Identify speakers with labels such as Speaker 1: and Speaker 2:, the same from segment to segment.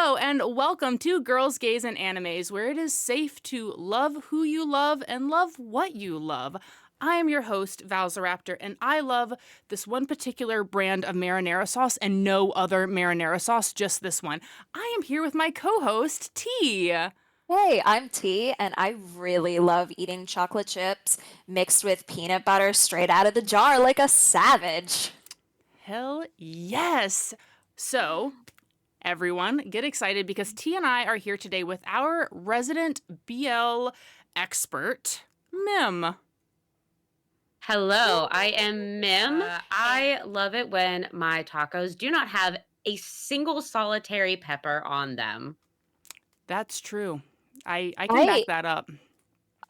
Speaker 1: Hello and welcome to Girls, Gays, and Animes, where it is safe to love who you love and love what you love. I am your host, Valzaraptor, and I love this one particular brand of marinara sauce and no other marinara sauce, just this one. I am here with my co-host, T.
Speaker 2: Hey, I'm T, and I really love eating chocolate chips mixed with peanut butter straight out of the jar like a savage.
Speaker 1: Hell yes! So, everyone, get excited because T and I are here today with our resident BL expert, Mim.
Speaker 3: Hello, I am Mim. I love it when my tacos do not have a single solitary pepper on them.
Speaker 1: That's true. I can back
Speaker 2: I
Speaker 1: that up.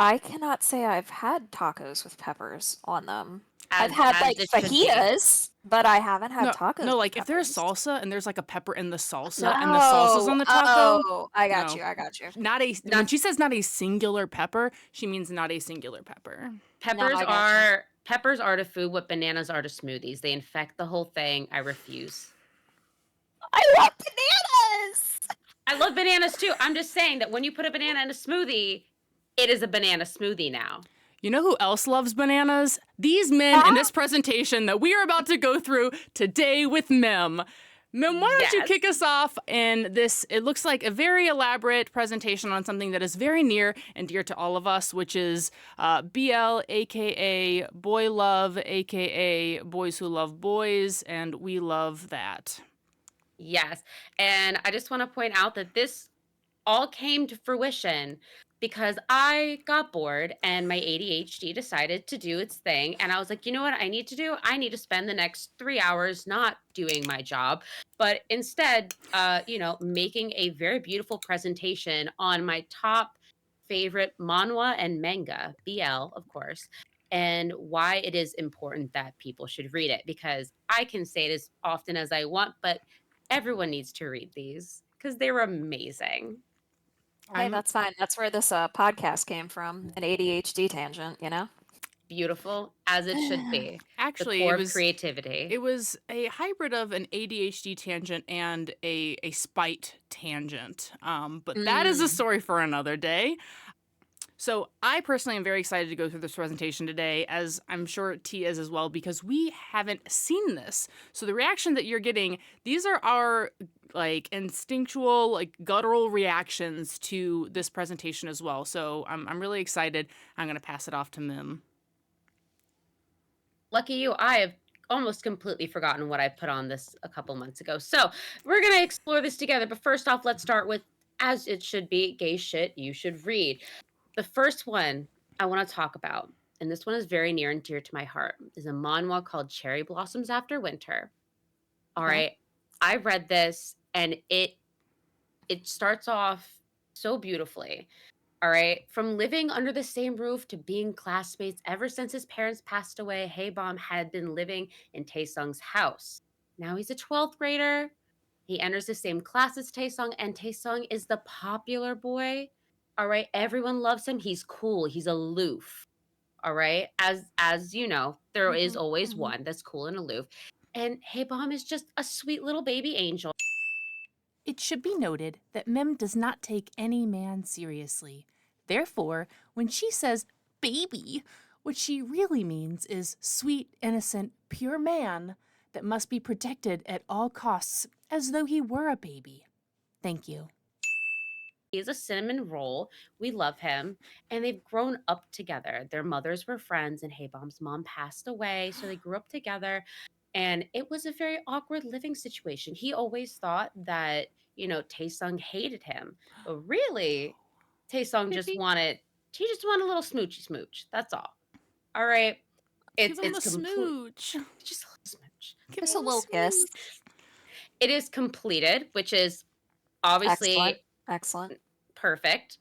Speaker 2: I cannot say I've had tacos with peppers on them. I've
Speaker 3: As
Speaker 2: had
Speaker 3: as
Speaker 2: like
Speaker 3: it should be.
Speaker 2: fajitas, but I haven't had
Speaker 1: No,
Speaker 2: tacos
Speaker 1: no,
Speaker 2: with
Speaker 1: like if there's
Speaker 2: peppers.
Speaker 1: salsa and there's like a pepper in the salsa and the salsa's
Speaker 2: No.
Speaker 1: on the taco,
Speaker 2: Oh, I got
Speaker 1: no.
Speaker 2: you. I got you.
Speaker 1: Not a when
Speaker 3: Not
Speaker 1: she says not a singular pepper, she means not a singular pepper.
Speaker 2: No,
Speaker 3: peppers
Speaker 2: I got you.
Speaker 3: are peppers are to food what bananas are to smoothies. They infect the whole thing. I refuse.
Speaker 2: I love bananas.
Speaker 3: I love bananas too. I'm just saying that when you put a banana in a smoothie, it is a banana smoothie now.
Speaker 1: You know who else loves bananas? These men in this presentation that we are about to go through today with Mim. Mim, why don't you
Speaker 3: Yes.
Speaker 1: kick us off in this, it looks like a very elaborate presentation on something that is very near and dear to all of us, which is BL, aka Boy Love, aka Boys Who Love Boys, and we love that.
Speaker 3: Yes. And I just want to point out that this all came to fruition because I got bored and my ADHD decided to do its thing. And I was like, you know what I need to do? I need to spend the next 3 hours not doing my job, but instead, making a very beautiful presentation on my top favorite manhwa and manga, BL, of course, and why it is important that people should read it. Because I can say it as often as I want, but everyone needs to read these because they were amazing.
Speaker 2: Hey,
Speaker 1: I'm
Speaker 2: that's fine. That's where this podcast came from, an ADHD tangent, you know?
Speaker 3: Beautiful as it should be. The
Speaker 1: actually
Speaker 3: core of creativity.
Speaker 1: it was a hybrid of an ADHD tangent and a spite tangent. But that is a
Speaker 2: Mm.
Speaker 1: story for another day. So I personally am very excited to go through this presentation today, as I'm sure T is as well, because we haven't seen this. So the reaction that you're getting, these are our like instinctual, like guttural reactions to this presentation as well. So I'm really excited. I'm gonna pass it off to Mim.
Speaker 3: Lucky you, I have almost completely forgotten what I put on this a couple months ago. So we're going to explore this together. But first off, let's start with, as it should be, gay shit you should read. The first one I want to talk about, and this one is very near and dear to my heart, is a manhwa called Cherry Blossoms After Winter. All
Speaker 2: Okay.
Speaker 3: right. I read this and it starts off so beautifully. All right. From living under the same roof to being classmates ever since his parents passed away, Haebom had been living in Taesung's house. Now he's a 12th grader. He enters the same class as Taesung, and Taesung is the popular boy. All right. Everyone loves him. He's cool. He's aloof. All right. As you know, there is
Speaker 2: Mhm,
Speaker 3: always
Speaker 2: mhm.
Speaker 3: one that's cool and aloof. And Haebom is just a sweet little baby angel.
Speaker 1: It should be noted that Mem does not take any man seriously. Therefore, when she says baby, what she really means is sweet, innocent, pure man that must be protected at all costs as though he were a baby. Thank you.
Speaker 3: He is a cinnamon roll. We love him. And they've grown up together. Their mothers were friends, and Haebom's mom passed away. So they grew up together. And it was a very awkward living situation. He always thought that, Taesung hated him. But really, Taesung
Speaker 2: Did
Speaker 3: just
Speaker 2: he?
Speaker 3: wanted he just wanted a little smoochy smooch. That's all. All right.
Speaker 1: Give
Speaker 3: It's
Speaker 1: him
Speaker 3: it's
Speaker 1: the
Speaker 3: complete
Speaker 1: smooch.
Speaker 3: just a little smooch.
Speaker 1: Give
Speaker 2: Just a
Speaker 1: him the
Speaker 2: little kiss.
Speaker 1: smooch.
Speaker 3: It is completed, which is
Speaker 2: Excellent.
Speaker 3: obviously
Speaker 2: Excellent.
Speaker 3: perfect.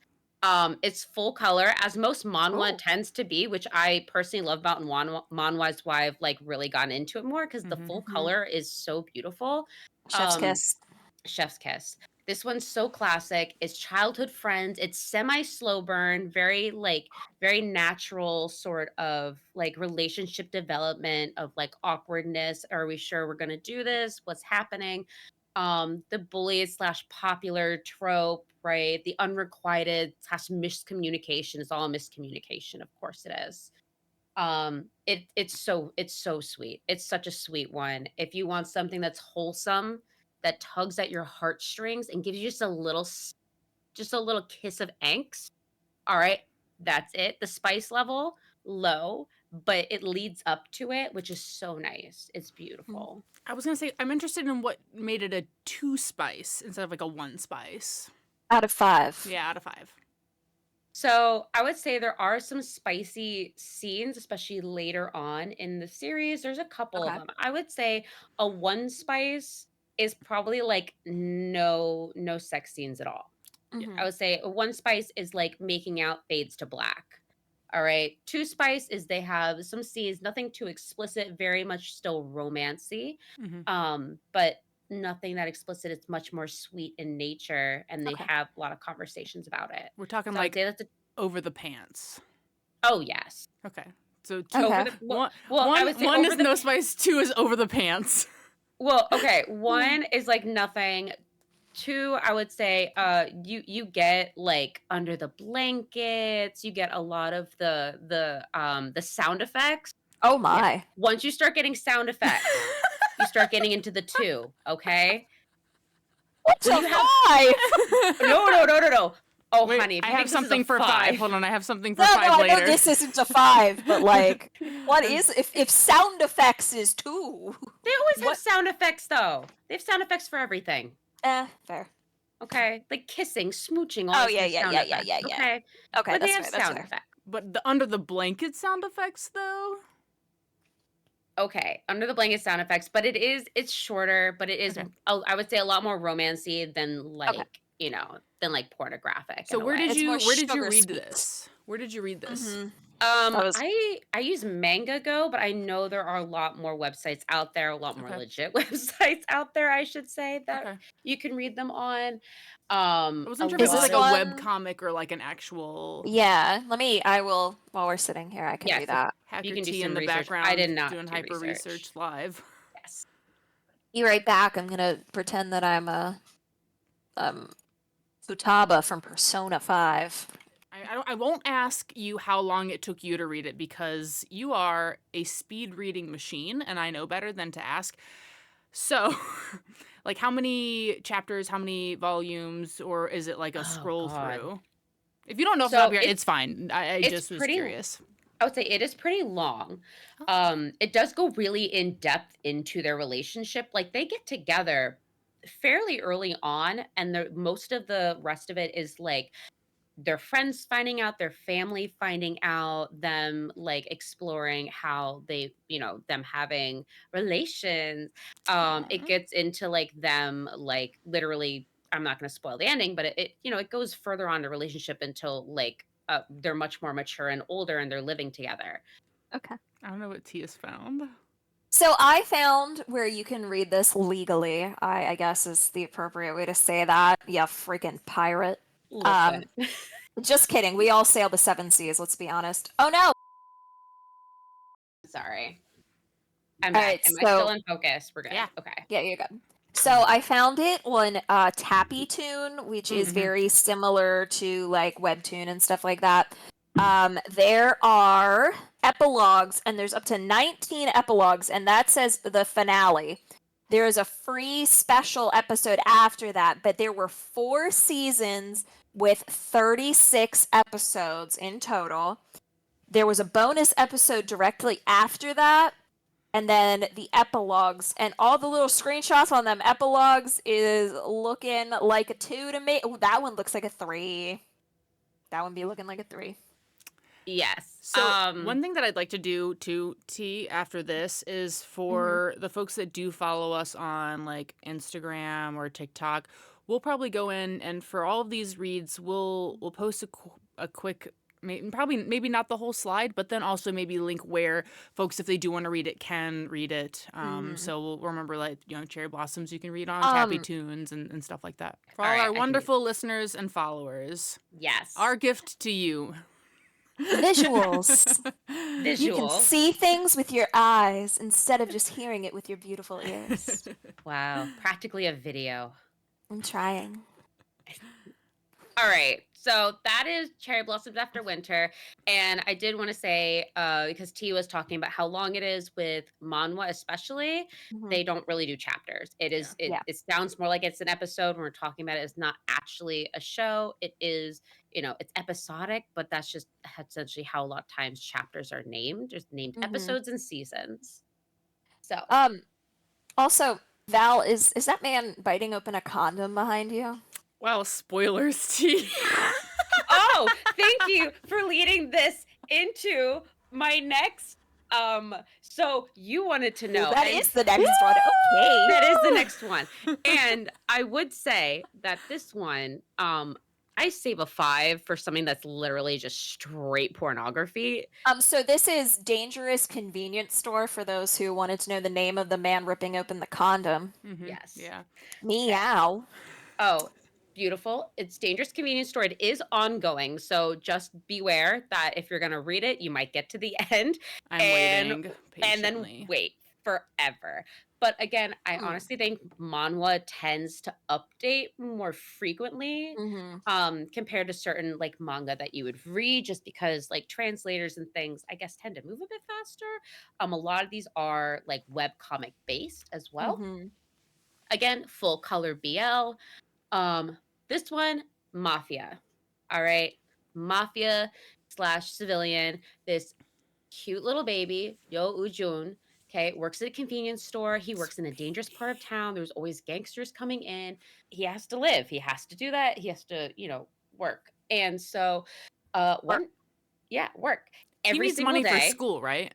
Speaker 3: It's full color, as most manhwa
Speaker 2: Oh,
Speaker 3: tends to be, which I personally love about manhwa is why I've like really gotten into it more because the
Speaker 1: Mm-hmm.
Speaker 3: full
Speaker 2: mhm.
Speaker 3: color is so beautiful.
Speaker 2: Chef's
Speaker 3: Um,
Speaker 2: kiss.
Speaker 3: Chef's kiss. This one's so classic. It's childhood friends. It's semi slow burn, very natural sort of like relationship development of like awkwardness. Are we sure we're gonna do this? What's happening? the bullied slash popular trope, right? The unrequited slash miscommunication is all miscommunication, of course it is. It's so sweet. It's such a sweet one. If you want something that's wholesome, that tugs at your heartstrings and gives you just a little kiss of angst, all right, that's it. The spice level, low, but it leads up to it, which is so nice. It's
Speaker 2: Mm.
Speaker 3: beautiful.
Speaker 1: I was gonna say I'm interested in what made it a 2 spice instead of like a 1 spice.
Speaker 2: Out of 5.
Speaker 1: Yeah, out of 5.
Speaker 3: So I would say there are some spicy scenes, especially later on in the series. There's a couple of
Speaker 2: Okay.
Speaker 3: them. I would say a 1 spice is probably like no sex scenes at all.
Speaker 2: Hmm.
Speaker 3: I would say a 1 spice is like making out fades to black. All right. 2 spice is they have some scenes, nothing too explicit, very much still romancy.
Speaker 1: Mm-hmm.
Speaker 3: But nothing that explicit. It's much more sweet in nature and they
Speaker 2: Okay.
Speaker 3: have a lot of conversations about it.
Speaker 1: We're talking
Speaker 3: So I would
Speaker 1: like
Speaker 3: say that's a
Speaker 1: over the pants.
Speaker 3: oh yes.
Speaker 1: Okay, so
Speaker 3: Over
Speaker 2: Okay.
Speaker 3: the
Speaker 1: one,
Speaker 3: I would say
Speaker 1: one
Speaker 3: over
Speaker 1: is
Speaker 3: the
Speaker 1: no spice, 2 is over the pants.
Speaker 3: well, okay, 1 is like nothing. 2, I would say, you get like under the blankets, you get a lot of the sound effects.
Speaker 2: Oh
Speaker 3: Yeah.
Speaker 2: my.
Speaker 3: Once you start getting sound effects, you start getting into the 2, okay?
Speaker 2: What
Speaker 3: When
Speaker 2: the
Speaker 3: you have
Speaker 2: 5?
Speaker 3: no. Oh,
Speaker 1: Wait,
Speaker 3: honey, if
Speaker 1: I
Speaker 3: you think
Speaker 1: have
Speaker 3: this is a
Speaker 1: something for 5.
Speaker 3: 5.
Speaker 1: Hold on, I have something for
Speaker 2: No,
Speaker 1: 5
Speaker 2: I
Speaker 1: later.
Speaker 2: know this isn't a 5, but like, what is if sound effects is 2?
Speaker 3: They always have
Speaker 2: What?
Speaker 3: sound effects though. They have sound effects for everything.
Speaker 2: Fair.
Speaker 3: Okay? Like kissing, smooching, all
Speaker 2: Oh
Speaker 3: this
Speaker 2: yeah,
Speaker 3: has
Speaker 2: yeah,
Speaker 3: sound
Speaker 2: yeah, yeah,
Speaker 3: effects.
Speaker 2: yeah, yeah.
Speaker 3: Okay?
Speaker 2: Okay,
Speaker 3: But they
Speaker 2: that's
Speaker 3: have
Speaker 2: fair. That's
Speaker 3: sound
Speaker 2: fair.
Speaker 3: effects.
Speaker 1: But the under the blanket sound effects, though.
Speaker 3: Okay, under the blanket sound effects, but it's shorter, but it is
Speaker 1: Okay.
Speaker 3: I would say a lot more romancy than
Speaker 2: Okay.
Speaker 3: than like pornographic
Speaker 1: So
Speaker 3: in a way.
Speaker 2: It's more
Speaker 1: where did you
Speaker 2: sugar
Speaker 1: read
Speaker 2: sweet.
Speaker 1: this? Where did you read this?
Speaker 2: Mm-hmm. That was
Speaker 3: I use Manga Go, but I know there are a lot more websites out there, a lot more
Speaker 1: Okay.
Speaker 3: legit websites out there, I should say, that
Speaker 1: Okay.
Speaker 3: you can read them on.
Speaker 1: I wasn't
Speaker 3: A
Speaker 1: sure if it
Speaker 2: Is
Speaker 1: was
Speaker 2: this
Speaker 1: like
Speaker 3: lot
Speaker 1: a
Speaker 3: of
Speaker 1: web
Speaker 2: one?
Speaker 1: comic or like an actual
Speaker 2: Yeah. I will while we're sitting here, I can
Speaker 3: yes,
Speaker 2: do that.
Speaker 3: you
Speaker 1: hacker
Speaker 3: can do
Speaker 1: T in
Speaker 3: some
Speaker 1: the
Speaker 3: research. I
Speaker 1: background
Speaker 3: did not
Speaker 1: doing
Speaker 3: do
Speaker 1: hyper
Speaker 3: research.
Speaker 1: research live.
Speaker 3: Yes.
Speaker 2: Be right back. I'm gonna pretend that I'm a Futaba from Persona 5.
Speaker 1: I won't ask you how long it took you to read it because you are a speed reading machine and I know better than to ask. So, like, how many chapters, how many volumes, or is it like a
Speaker 3: Oh
Speaker 1: scroll
Speaker 3: God.
Speaker 1: through? If you don't know off the top
Speaker 3: So
Speaker 1: of your head, it's fine. I
Speaker 3: it's
Speaker 1: just was
Speaker 3: pretty
Speaker 1: curious.
Speaker 3: I would say it is pretty long. It does go really in depth into their relationship. Like they get together fairly early on, and most of the rest of it is like their friends finding out, their family finding out, them like exploring how they, them having relations. It
Speaker 1: Aw.
Speaker 3: gets into like them like literally. I'm not going to spoil the ending, but it goes further on the relationship until like they're much more mature and older and they're living together.
Speaker 2: Okay.
Speaker 1: I don't know what T has found.
Speaker 2: So I found where you can read this legally, I guess is the appropriate way to say that. Yeah, freaking pirate.
Speaker 3: Listen,
Speaker 2: Just kidding. We all sail the 7 seas, let's be honest. Oh no!
Speaker 3: sorry. I'm
Speaker 2: All
Speaker 3: back.
Speaker 2: right,
Speaker 3: Am I still
Speaker 2: so
Speaker 3: in focus? We're good.
Speaker 1: Yeah.
Speaker 3: Okay.
Speaker 2: yeah, you're good. So I found it on Tappy Tune, which is
Speaker 1: Mhm.
Speaker 2: very similar to like Webtoon and stuff like that. There are epilogues, and there's up to 19 epilogues, and that says the finale. There is a free special episode after that, but there were 4 seasons with 36 episodes in total. There was a bonus episode directly after that, and then the epilogues, and all the little screenshots on them epilogues is looking like a 2 to me. Ooh, that one looks like a 3. That one be looking like a 3.
Speaker 3: Yes.
Speaker 1: So one thing that I'd like to do to T after this is for the folks that do follow us on like Instagram or TikTok, we'll probably go in and for all of these reads, we'll post a quick. Maybe not the whole slide, but then also maybe link where folks, if they do want to read it, can read it. So we'll remember, like, Cherry Blossoms you can read on Tappy Tunes and stuff like that. For all
Speaker 3: right,
Speaker 1: our
Speaker 3: I can-
Speaker 1: wonderful listeners and followers,
Speaker 3: Yes.
Speaker 1: our gift to you.
Speaker 2: Visuals. You can
Speaker 3: Visual.
Speaker 2: see things with your eyes instead of just hearing it with your beautiful ears.
Speaker 3: Wow, practically a video.
Speaker 2: I'm trying.
Speaker 3: All right, so that is Cherry Blossoms After Winter, and I did want to say, because T was talking about how long it is with Manhwa, especially,
Speaker 2: Mhm.
Speaker 3: they don't really do chapters. It is
Speaker 2: Yeah.
Speaker 3: it sounds more like it's an episode when we're talking about it. It's not actually a show. It is, it's episodic, but that's just essentially how a lot of times chapters are named. There's named
Speaker 2: Mhm.
Speaker 3: episodes and seasons. So
Speaker 2: Also, Val, is that man biting open a condom behind you?
Speaker 1: Wow, spoilers, T.
Speaker 3: oh, thank you for leading this into my next. So you wanted to know.
Speaker 2: That
Speaker 3: and
Speaker 2: is the next one. Okay.
Speaker 3: that is the next one. And I would say that this one, I save a 5 for something that's literally just straight pornography.
Speaker 2: So this is Dangerous Convenience Store for those who wanted to know the name of the man ripping open the condom.
Speaker 3: Yes.
Speaker 1: Yeah.
Speaker 2: Meow.
Speaker 3: Oh, beautiful. It's Dangerous Convenience Store. It is ongoing. So just beware that if you're going to read it, you might get to the end
Speaker 1: I'm
Speaker 3: and,
Speaker 1: waiting
Speaker 3: and then
Speaker 1: patiently.
Speaker 3: wait forever. But again, I
Speaker 2: Hmm.
Speaker 3: honestly think Manhwa tends to update more frequently compared to certain like manga that you would read, just because like translators and things, I guess, tend to move a bit faster. A lot of these are like web comic based as well.
Speaker 2: Mhm.
Speaker 3: Again, full color BL. This one, Mafia. All right. Mafia slash civilian. This cute little baby, Yo Ujun, okay, works at a convenience store. He works in a dangerous part of town. There's always gangsters coming in. He has to live. He has to do that. He has to, work. And so work.
Speaker 1: He
Speaker 3: Every
Speaker 1: needs
Speaker 3: single
Speaker 1: money for
Speaker 3: day.
Speaker 1: school, right?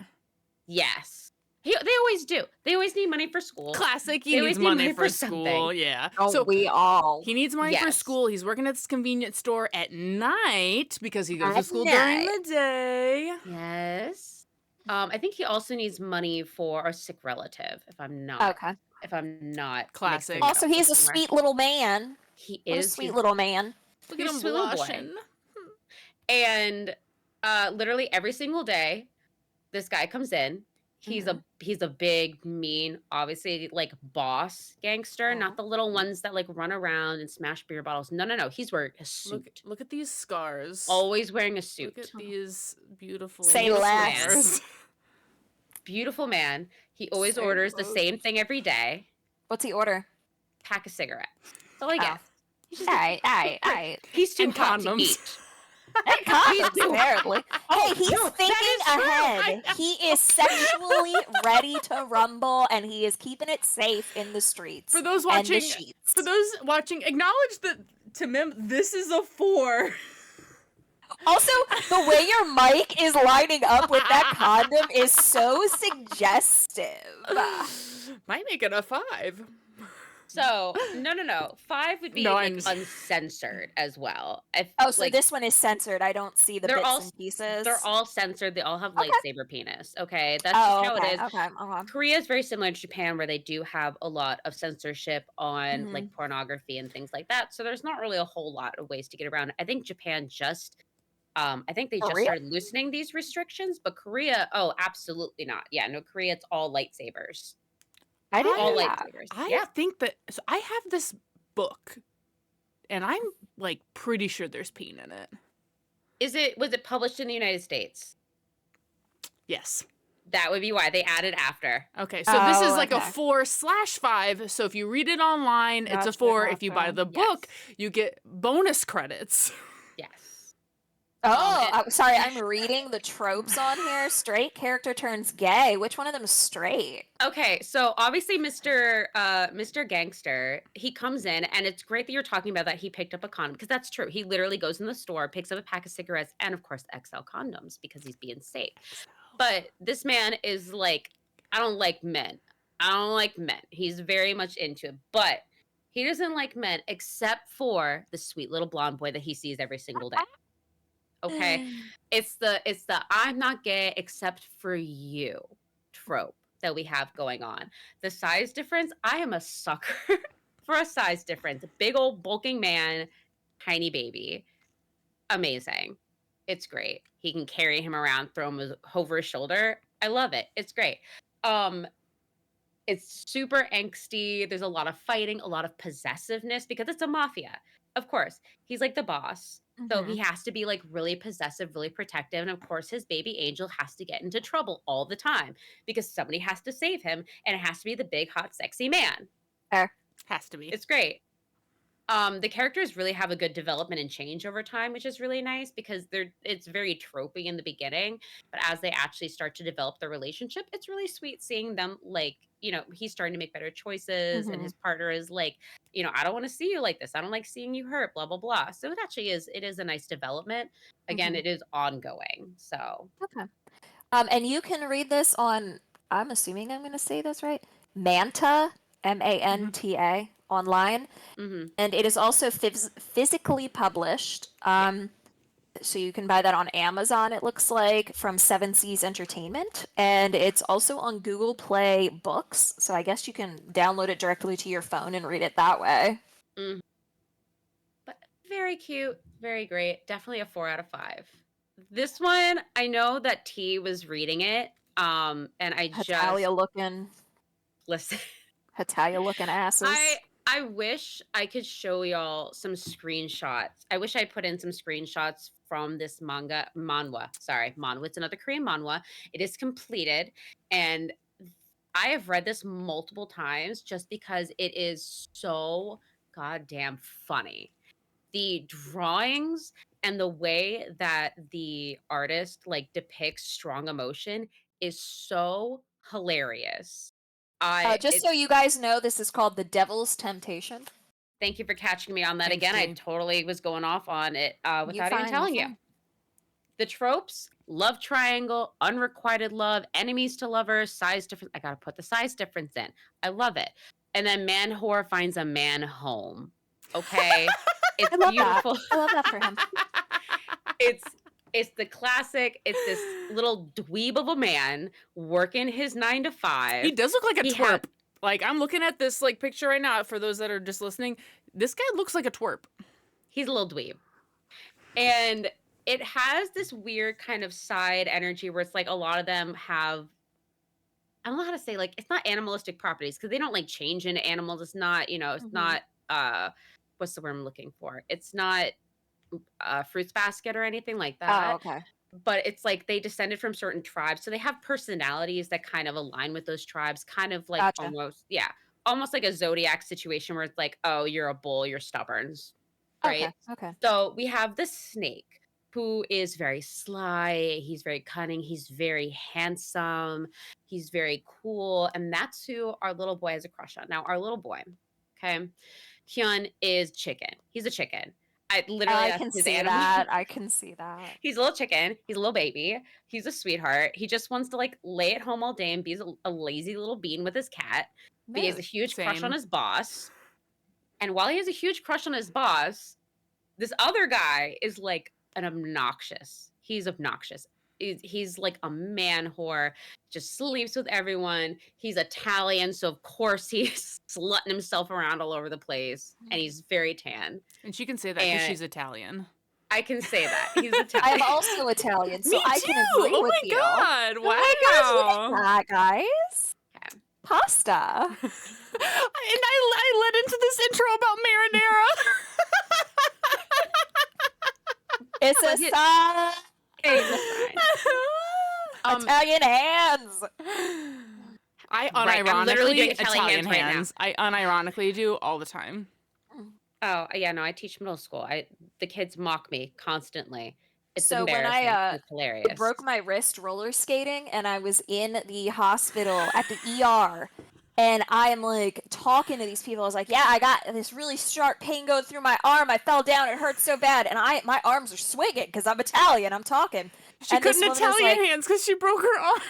Speaker 3: Yes. They always do. They always need money for school.
Speaker 1: Classic. He
Speaker 3: They
Speaker 1: needs
Speaker 3: always need
Speaker 1: money
Speaker 3: money
Speaker 1: for
Speaker 3: for
Speaker 1: school.
Speaker 3: something.
Speaker 1: Yeah.
Speaker 2: Oh,
Speaker 1: So
Speaker 2: we all.
Speaker 1: he needs money for
Speaker 3: Yes.
Speaker 1: school. He's working at this convenience store at night because he goes to
Speaker 2: At
Speaker 1: school during
Speaker 2: night.
Speaker 1: the day.
Speaker 3: Yes. I think he also needs money for a sick relative, if I'm not
Speaker 2: Okay.
Speaker 1: Classic.
Speaker 3: mixing it
Speaker 2: Also,
Speaker 3: up
Speaker 2: he's a
Speaker 3: somewhere.
Speaker 2: sweet little man.
Speaker 3: He
Speaker 2: What a
Speaker 3: is.
Speaker 2: sweet
Speaker 3: He's
Speaker 2: little man.
Speaker 1: Look
Speaker 3: He's
Speaker 1: at
Speaker 3: a
Speaker 1: him
Speaker 3: sweet little boy.
Speaker 1: blushing.
Speaker 3: And literally every single day, this guy comes in. He's a big, mean, obviously like boss gangster, not the little ones that like run around and smash beer bottles. No. He's wearing a suit.
Speaker 1: Look at these scars.
Speaker 3: Always wearing a suit.
Speaker 1: Look at these beautiful
Speaker 2: Say
Speaker 3: Beautiful
Speaker 2: less.
Speaker 1: scars.
Speaker 3: Beautiful man. He always
Speaker 2: So
Speaker 3: orders the
Speaker 2: gross.
Speaker 3: same thing every day.
Speaker 2: What's he order?
Speaker 3: Pack of cigarettes. That's all he
Speaker 2: Oh.
Speaker 3: gets.
Speaker 2: Aight.
Speaker 3: He's too
Speaker 1: And
Speaker 3: hot to
Speaker 1: condoms.
Speaker 3: eat.
Speaker 2: And condoms, apparently. Hey, he's
Speaker 3: no, that
Speaker 2: thinking
Speaker 3: is true.
Speaker 2: ahead. He is sexually ready to rumble, and he is keeping it safe in the streets.
Speaker 1: For those
Speaker 2: and the
Speaker 1: watching,
Speaker 2: sheets.
Speaker 1: acknowledge that to Mim, this is a 4.
Speaker 2: Also, the way your mic is lining up with that condom is so suggestive.
Speaker 1: Might make it a 5.
Speaker 3: So no. 5 would be
Speaker 1: No,
Speaker 3: like
Speaker 1: I'm-
Speaker 3: uncensored as well.
Speaker 2: So this one is censored. I don't see the
Speaker 3: they're
Speaker 2: bits
Speaker 3: all-
Speaker 2: and pieces.
Speaker 3: They're all censored. They all have
Speaker 2: Okay.
Speaker 3: lightsaber penis. Okay, that's just how it is.
Speaker 2: Okay.
Speaker 3: Korea is very similar to Japan, where they do have a lot of censorship on like pornography and things like that. So there's not really a whole lot of ways to get around it. I think Japan just, I think they just
Speaker 2: Korea?
Speaker 3: started loosening these restrictions, but Korea, oh, absolutely not. Yeah, no, Korea, it's all lightsabers.
Speaker 2: I didn't
Speaker 3: All
Speaker 2: know that.
Speaker 3: lightsabers.
Speaker 1: I
Speaker 3: Yeah.
Speaker 1: think that I have this book, and I'm like pretty sure there's peen in it.
Speaker 3: Was it published in the United States?
Speaker 1: Yes.
Speaker 3: That would be why they added after.
Speaker 1: Okay, so this is like a
Speaker 2: okay.
Speaker 1: 4/5. So if you read it online, it's a
Speaker 2: Gotcha,
Speaker 1: 4. If you buy
Speaker 2: gotcha.
Speaker 1: the book, you get bonus credits.
Speaker 3: Yes.
Speaker 2: Sorry, I'm reading the tropes on here. Straight character turns gay. Which one of them is straight?
Speaker 3: Okay, so obviously Mr. Gangster, he comes in, and it's great that you're talking about that he picked up a condom, because that's true. He literally goes in the store, picks up a pack of cigarettes, and of course XL condoms, because he's being safe. But this man is like, I don't like men. He's very much into it, but he doesn't like men except for the sweet little blonde boy that he sees every single day. Okay, it's the I'm not gay except for you trope that we have going on. The size difference, I am a sucker for a size difference. Big old bulking man, tiny baby. Amazing. It's great. He can carry him around, throw him over his shoulder. I love it. It's great. Um, it's super angsty. There's a lot of fighting, a lot of possessiveness because it's a mafia. Of course, he's like the boss. So he
Speaker 2: Mhm.
Speaker 3: has to be like really possessive, really protective. And of course, his baby angel has to get into trouble all the time because somebody has to save him and it has to be the big, hot, sexy man.
Speaker 2: Fair.
Speaker 1: Has to be.
Speaker 3: It's great. The characters really have a good development and change over time, which is really nice because it's very tropey in the beginning, but as they actually start to develop their relationship, it's really sweet seeing them like, he's starting to make better choices and his
Speaker 2: Mhm.
Speaker 3: partner is like, I don't want to see you like this. I don't like seeing you hurt, blah blah blah. So it is a nice development. Again,
Speaker 2: Mhm.
Speaker 3: it is ongoing. So,
Speaker 2: Okay. And you can read this on, I'm assuming I'm going to say this right, Manta,
Speaker 1: Hmm.
Speaker 2: Manta, online.
Speaker 3: mhm.
Speaker 2: And it is also physically published.
Speaker 1: Yeah.
Speaker 2: So you can buy that on Amazon, it looks like, from Seven Seas Entertainment. And it's also on Google Play Books. So I guess you can download it directly to your phone and read it that way.
Speaker 3: Mhm. But very cute, very great. Definitely a 4 out of 5. This one, I know that T was reading it, and I just
Speaker 2: Hatalia looking,
Speaker 3: listen.
Speaker 2: Hatalia looking
Speaker 3: I
Speaker 2: asses.
Speaker 3: I wish I could show y'all some screenshots. I wish I put in some screenshots from this manhwa. Sorry, manhwa. It's another Korean manhwa. It is completed, and I have read this multiple times just because it is so goddamn funny. The drawings and the way that the artist like depicts strong emotion is so hilarious. I
Speaker 2: Just
Speaker 3: it
Speaker 2: so you guys know, this is called The Devil's Temptation.
Speaker 3: Thank you for catching me on that
Speaker 1: Thanks,
Speaker 3: again. I
Speaker 1: T.
Speaker 3: totally was going off on it
Speaker 2: You
Speaker 3: without even
Speaker 2: fine, you
Speaker 3: telling you.
Speaker 2: fine.
Speaker 3: The tropes, love triangle, unrequited love, enemies to lovers, size difference. I gotta put the size difference in. I love it. And then man whore finds a man home. Okay.
Speaker 2: I
Speaker 3: It's
Speaker 2: love that.
Speaker 3: beautiful.
Speaker 2: I love that for him.
Speaker 3: it's it's the classic. It's this little dweeb of a man working his 9 to 5.
Speaker 1: He does look like a
Speaker 3: He has
Speaker 1: twerp. Like, I'm looking at this like picture right now for those that are just listening. This guy looks like a twerp.
Speaker 3: he's a little dweeb. And it has this weird kind of side energy where it's like a lot of them have, I don't know how to say, like, it's not animalistic properties because they don't like change into animals. It's not, it's
Speaker 2: Mhm.
Speaker 3: not what's the word I'm looking for? It's not a fruits basket or anything like
Speaker 2: Oh,
Speaker 3: that.
Speaker 2: okay.
Speaker 3: But it's like they descended from certain tribes. So they have personalities that kind of align with those tribes, kind of like
Speaker 2: Gotcha.
Speaker 3: almost, yeah, almost like a zodiac situation where it's like, oh, you're a bull, you're stubborn, right?
Speaker 2: Okay. Okay.
Speaker 3: So we have the snake who is very sly, he's very cunning, he's very handsome, he's very cool, and that's who our little boy has a crush on. Now, our little boy, okay, Hyun is chicken. He's a chicken. I literally
Speaker 2: I
Speaker 3: that's
Speaker 2: can
Speaker 3: his
Speaker 2: see
Speaker 3: animal.
Speaker 2: that. I can see that.
Speaker 3: He's a little chicken. He's a little baby. He's a sweetheart. He just wants to like lay at home all day and be a lazy little bean with his cat. But he has a huge crush on
Speaker 1: Same.
Speaker 3: his boss. And while he has a huge crush on his boss, this other guy is like an obnoxious. He's obnoxious. He's like a man whore, just sleeps with everyone. He's Italian, so of course he's slutting himself around all over the place. And he's very tan.
Speaker 1: And she can say that because
Speaker 3: And
Speaker 1: she's Italian.
Speaker 3: I can say that. He's
Speaker 2: I'm
Speaker 3: Italian.
Speaker 2: also Italian,
Speaker 1: Me
Speaker 2: so I
Speaker 1: too!
Speaker 2: can agree
Speaker 1: Oh
Speaker 2: with
Speaker 1: my
Speaker 2: you.
Speaker 1: god!
Speaker 2: Oh my gosh, look
Speaker 1: Wow!
Speaker 2: at that, guys.
Speaker 3: Okay.
Speaker 2: Pasta.
Speaker 1: And I led into this intro about marinara.
Speaker 2: It's
Speaker 3: But
Speaker 2: a
Speaker 3: he-
Speaker 2: sign.
Speaker 3: It's fine.
Speaker 2: Italian hands.
Speaker 1: I
Speaker 3: Right, I'm literally
Speaker 1: unironically
Speaker 3: doing Italian hands right now.
Speaker 1: I unironically do all the time.
Speaker 3: Oh, yeah, no, I teach middle school. The kids mock me constantly. It's
Speaker 2: So when
Speaker 3: embarrassing.
Speaker 2: I
Speaker 3: It's hilarious.
Speaker 2: broke my wrist roller skating and I was in the hospital at the ER and I'm like talking to these people. I was like, yeah, I got this really sharp pain going through my arm. I fell down. It hurts so bad. And my arms are swinging because I'm Italian. I'm talking.
Speaker 1: She
Speaker 2: And this
Speaker 1: couldn't
Speaker 2: woman was
Speaker 1: Italian
Speaker 2: like,
Speaker 1: hands because she broke her arm.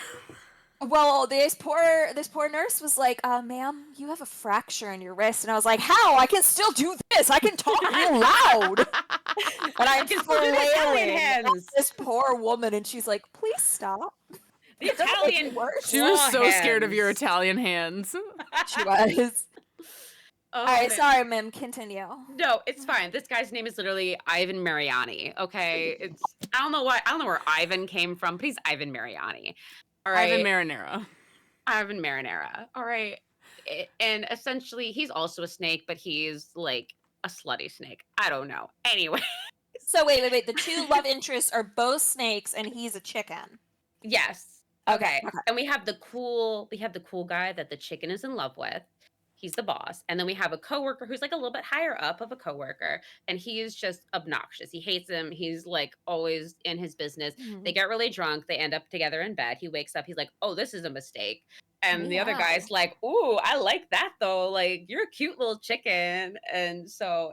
Speaker 2: well, this poor nurse was like, ma'am, you have a fracture in your wrist. And I was like, how? I can still do this. I can talk real loud. And I'm
Speaker 3: can still do the Italian
Speaker 2: flailing at
Speaker 3: hands.
Speaker 2: this poor woman, and she's like, please stop.
Speaker 3: The Italian
Speaker 2: worse.
Speaker 1: She was
Speaker 3: claw
Speaker 1: so scared of your
Speaker 3: hands.
Speaker 1: Italian hands.
Speaker 2: She was. All
Speaker 3: Oh
Speaker 2: right,
Speaker 3: man.
Speaker 2: sorry, Mim. Continue.
Speaker 3: No, it's fine. This guy's name is literally Ivan Mariani. Okay, it's I don't know why I don't know where Ivan came from, but he's Ivan Mariani. All
Speaker 1: Ivan
Speaker 3: right,
Speaker 1: Marinara.
Speaker 3: Ivan Marinara. All right, and essentially he's also a snake, but he's like a slutty snake. I don't know. Anyway,
Speaker 2: So wait. The two love interests are both snakes, and he's a chicken.
Speaker 3: yes.
Speaker 2: Okay.
Speaker 3: Okay. And we have the cool guy that the chicken is in love with. He's the boss. And then we have a coworker who's like a little bit higher up of a coworker, and he is just obnoxious. He hates him. He's like always in his business. They
Speaker 2: Mhm.
Speaker 3: get really drunk. They end up together in bed. He wakes up. He's like, "Oh, this is a mistake." And the other
Speaker 2: Meow.
Speaker 3: guy's like, "Ooh, I like that though. Like, you're a cute little chicken." And so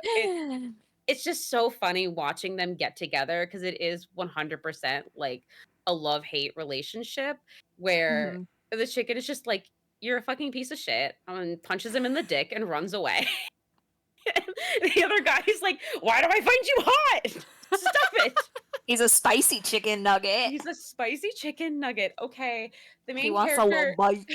Speaker 3: it's just so funny watching them get together because it is 100% like a love-hate relationship where
Speaker 2: Mhm.
Speaker 3: the chicken is just like, "You're a fucking piece of shit," and punches him in the dick and runs away. The other guy is like, "Why do I find you hot? Stop it."
Speaker 2: He's a spicy chicken nugget.
Speaker 3: He's a spicy chicken nugget. Okay. The
Speaker 2: He
Speaker 3: main
Speaker 2: wants a little
Speaker 3: character
Speaker 2: bite.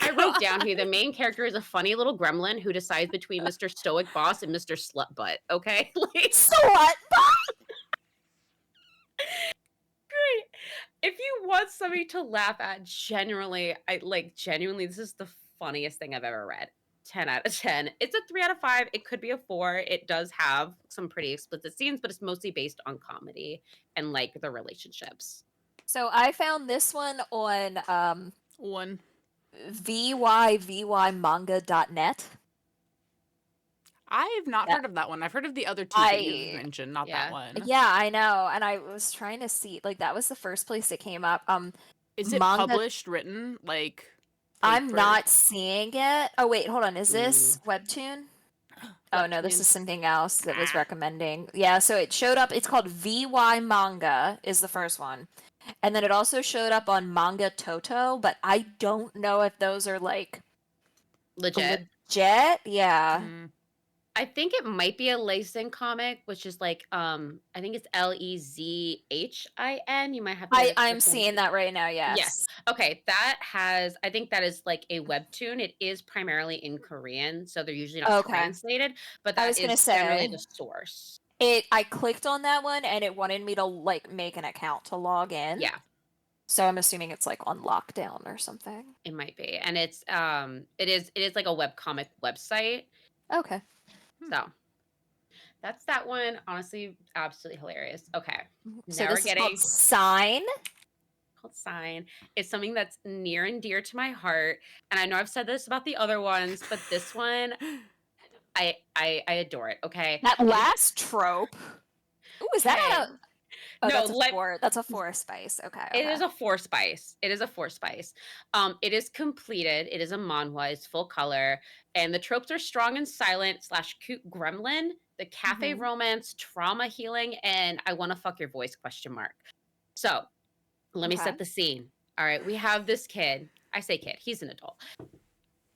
Speaker 3: I wrote down here the main character is a funny little gremlin who decides between Mr. Stoic Boss and Mr. Slut Butt. Okay? Like
Speaker 2: Slut.
Speaker 3: great. If you want somebody to laugh at, genuinely, this is the funniest thing I've ever read. 10 out of 10. It's a 3 out of 5. It could be a 4. It does have some pretty explicit scenes, but it's mostly based on comedy and like the relationships.
Speaker 2: So I found this one on
Speaker 1: One.
Speaker 2: vyvymanga.net.
Speaker 1: I've not
Speaker 2: Yeah.
Speaker 1: heard of that one. I've heard of the other two that you've mentioned, not
Speaker 3: Yeah.
Speaker 1: that one.
Speaker 2: Yeah, I know. And I was trying to see, like, that was the first place it came up.
Speaker 1: Is it
Speaker 2: Manga-
Speaker 1: published, written, like
Speaker 2: I'm
Speaker 1: paper?
Speaker 2: not seeing it. Oh wait, hold on. Is this webtoon? Oh no, this
Speaker 1: Webtoon.
Speaker 2: is something else that was
Speaker 1: Ah.
Speaker 2: recommending. Yeah, so it showed up. It's called VY Manga is the first one. And then it also showed up on Manga Toto, but I don't know if those are like
Speaker 3: Legit.
Speaker 2: legit. Yeah.
Speaker 1: Mm.
Speaker 3: I think it might be a Lacing comic, which is like I think it's Lezhin. You might have to
Speaker 2: I'm seeing that right now, yes.
Speaker 3: Yes. Okay, I think that is like a webtoon. It is primarily in Korean, so they're usually not
Speaker 2: Okay.
Speaker 3: translated, but
Speaker 2: I
Speaker 3: that
Speaker 2: was gonna
Speaker 3: is generally
Speaker 2: say-
Speaker 3: the source.
Speaker 2: I clicked on that one and it wanted me to like make an account to log in.
Speaker 3: Yeah,
Speaker 2: So I'm assuming it's like on lockdown or something.
Speaker 3: it might be. And it's it is like a webcomic website.
Speaker 2: Okay.
Speaker 3: So that's that one. Honestly, absolutely hilarious. Okay.
Speaker 2: So
Speaker 3: Now we're
Speaker 2: this is
Speaker 3: getting
Speaker 2: called Sign.
Speaker 3: called Sign. It's something that's near and dear to my heart. And I know I've said this about the other ones, but this one I adore it. Okay.
Speaker 2: That last trope. Ooh, is that not a Oh,
Speaker 3: No,
Speaker 2: that's a forest spice. Okay.
Speaker 3: It is a 4 spice. It is a 4 spice. It is completed. It is a manhwa. It's full color, and the tropes are strong and silent / cute gremlin, the cafe
Speaker 2: Mhm.
Speaker 3: romance, trauma healing, and I want to fuck your voice ? So, let me
Speaker 2: Okay.
Speaker 3: set the scene. All right, we have this kid. I say kid. He's an adult.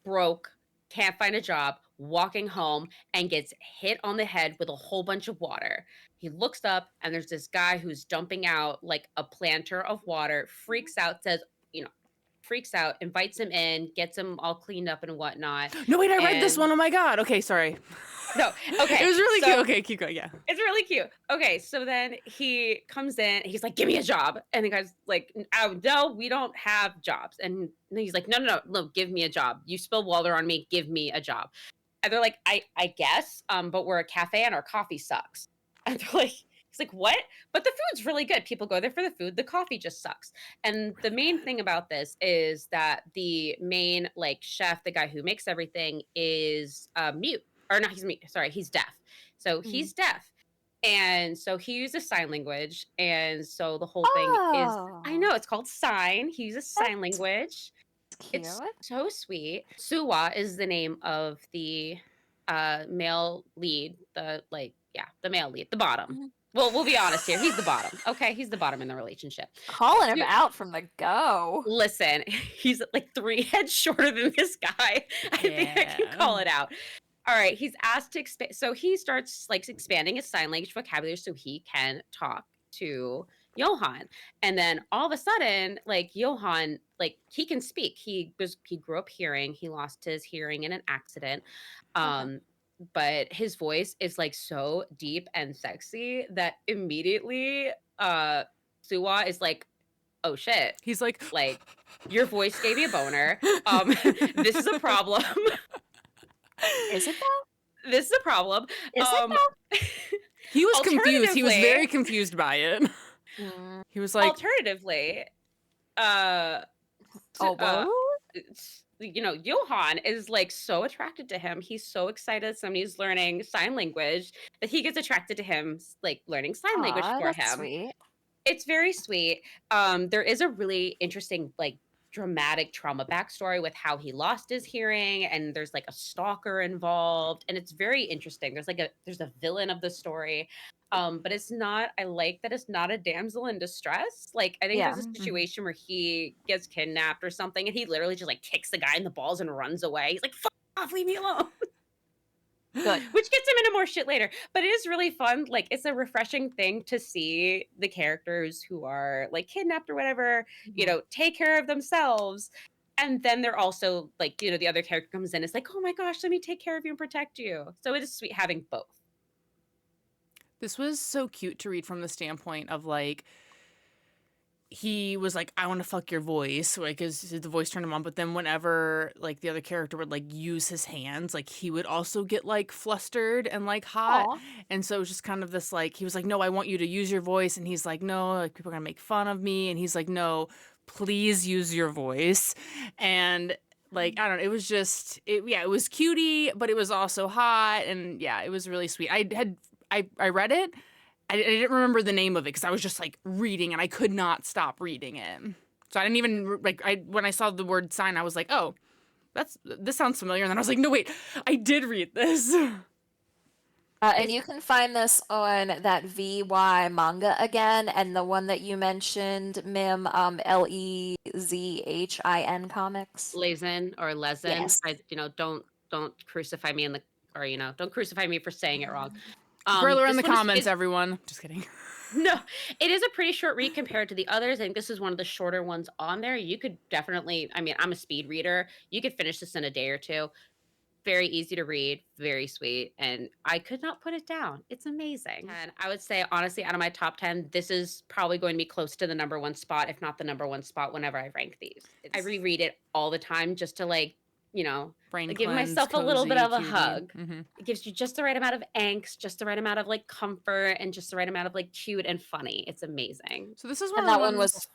Speaker 3: Broke, can't find a job, walking home, and gets hit on the head with a whole bunch of water. He looks up, and there's this guy who's dumping out like a planter of water, freaks out, freaks out, invites him in, gets him all cleaned up and whatnot.
Speaker 1: No, wait, I read this
Speaker 3: And-
Speaker 1: one. Oh my god. Okay, sorry.
Speaker 3: No, okay.
Speaker 1: It was really
Speaker 3: so-
Speaker 1: cute. Okay, keep going. Yeah.
Speaker 3: It's really cute. Okay, so then he comes in. He's like, "Give me a job," and the guy's like, "Oh no, we don't have jobs." And then he's like, "No, give me a job. You spilled water on me. Give me a job." And they're like, "I guess, but we're a cafe and our coffee sucks." And they're like, he's like, "What?" But the food's really good. People go there for the food. The coffee just sucks. And the main thing about this is that the main like chef, the guy who makes everything, is mute. Or not, he's mute. Sorry, he's deaf. So he's deaf. And so he uses sign language. And so the whole thing is, I know, it's called sign. He uses sign language.
Speaker 2: Cute.
Speaker 3: It's so sweet. Suwa is the name of the male lead, the male lead, the bottom.
Speaker 2: Mhm.
Speaker 3: Well, we'll be honest here. He's the bottom. Okay, he's the bottom in the relationship.
Speaker 2: Calling him
Speaker 3: Dude.
Speaker 2: out from the go.
Speaker 3: Listen, he's like 3 heads shorter than this guy. I think I can call it out. All right, he's asked to expand. So he starts like expanding his sign language vocabulary so he can talk to Johan. And then all of a sudden, like Johan, like he can speak. He grew up hearing. He lost his hearing in an accident.
Speaker 2: Okay.
Speaker 3: But his voice is like so deep and sexy that immediately Suwa is like, oh shit,
Speaker 1: He's like,
Speaker 3: like your voice gave me a boner. This is a problem.
Speaker 2: Is it though?
Speaker 3: This is a problem.
Speaker 2: Is it
Speaker 3: Um
Speaker 2: though?
Speaker 1: he was confused. He was
Speaker 3: Alternatively-
Speaker 1: very confused by it.
Speaker 2: Mm.
Speaker 1: He was like,
Speaker 3: Alternatively, uh
Speaker 2: Oh,
Speaker 3: uh,
Speaker 2: well.
Speaker 3: you know, Johan is like so attracted to him. He's so excited somebody's learning sign language that he gets attracted to him, like learning sign language
Speaker 2: Aw,
Speaker 3: for
Speaker 2: that's
Speaker 3: him.
Speaker 2: sweet.
Speaker 3: It's very sweet. There is a really interesting, like, dramatic trauma backstory with how he lost his hearing, and there's like a stalker involved, and it's very interesting. There's a villain of the story. But it's not, I like that it's not a damsel in distress. Like, I think
Speaker 2: Yeah.
Speaker 3: there's a situation where he gets kidnapped or something, and he literally just like kicks the guy in the balls and runs away. He's like, fuck off, leave me alone.
Speaker 2: Good.
Speaker 3: Which gets him into more shit later. But it is really fun. Like, it's a refreshing thing to see the characters who are like kidnapped or whatever, you know, take care of themselves. And then they're also like, you know, the other character comes in, it's like, oh my gosh, let me take care of you and protect you. So it is sweet having both.
Speaker 1: this was so cute to read from the standpoint of like, he was like, I want to fuck your voice, like the voice turned him on. But then whenever like the other character would like use his hands, like he would also get like flustered and like hot.
Speaker 2: Aw.
Speaker 1: And so it was just kind of this like, he was like, no, I want you to use your voice. And he's like, no, like people are gonna make fun of me. And he's like, no, please use your voice. And like, I don't know, it was just, it was cutie, but it was also hot. And yeah, it was really sweet. I read it. I didn't remember the name of it because I was just like reading and I could not stop reading it. So I didn't even like when I saw the word sign, I was like, oh, this sounds familiar. And then I was like, no, wait, I did read this.
Speaker 2: And you can find this on that VY manga again, and the one that you mentioned, Mim, Lezhin comics.
Speaker 3: Lezen or Lezen.
Speaker 2: Yes.
Speaker 3: You know, don't crucify me don't crucify me for saying it wrong.
Speaker 1: Griller in
Speaker 3: this
Speaker 1: the
Speaker 3: one
Speaker 1: comments, everyone. Just kidding.
Speaker 3: No, it is a pretty short read compared to the others. I think this is one of the shorter ones on there. You could definitely, I mean, I'm a speed reader. You could finish this in a day or two. Very easy to read, very sweet, and I could not put it down. It's amazing. And I would say, honestly, out of my top 10, this is probably going to be close to the number one spot, if not the number one spot, whenever I rank these. I reread it all the time just to, like, you know,
Speaker 1: Brain
Speaker 3: give
Speaker 1: cleanse,
Speaker 3: myself a little bit
Speaker 1: cozy,
Speaker 3: of a
Speaker 1: cutie.
Speaker 3: hug.
Speaker 1: Mhm.
Speaker 3: It gives you just the right amount of angst, just the right amount of like comfort, and just the right amount of like cute and funny. It's amazing.
Speaker 1: So this is one
Speaker 2: And
Speaker 1: of
Speaker 2: that
Speaker 1: the
Speaker 2: one
Speaker 1: ones.
Speaker 2: was.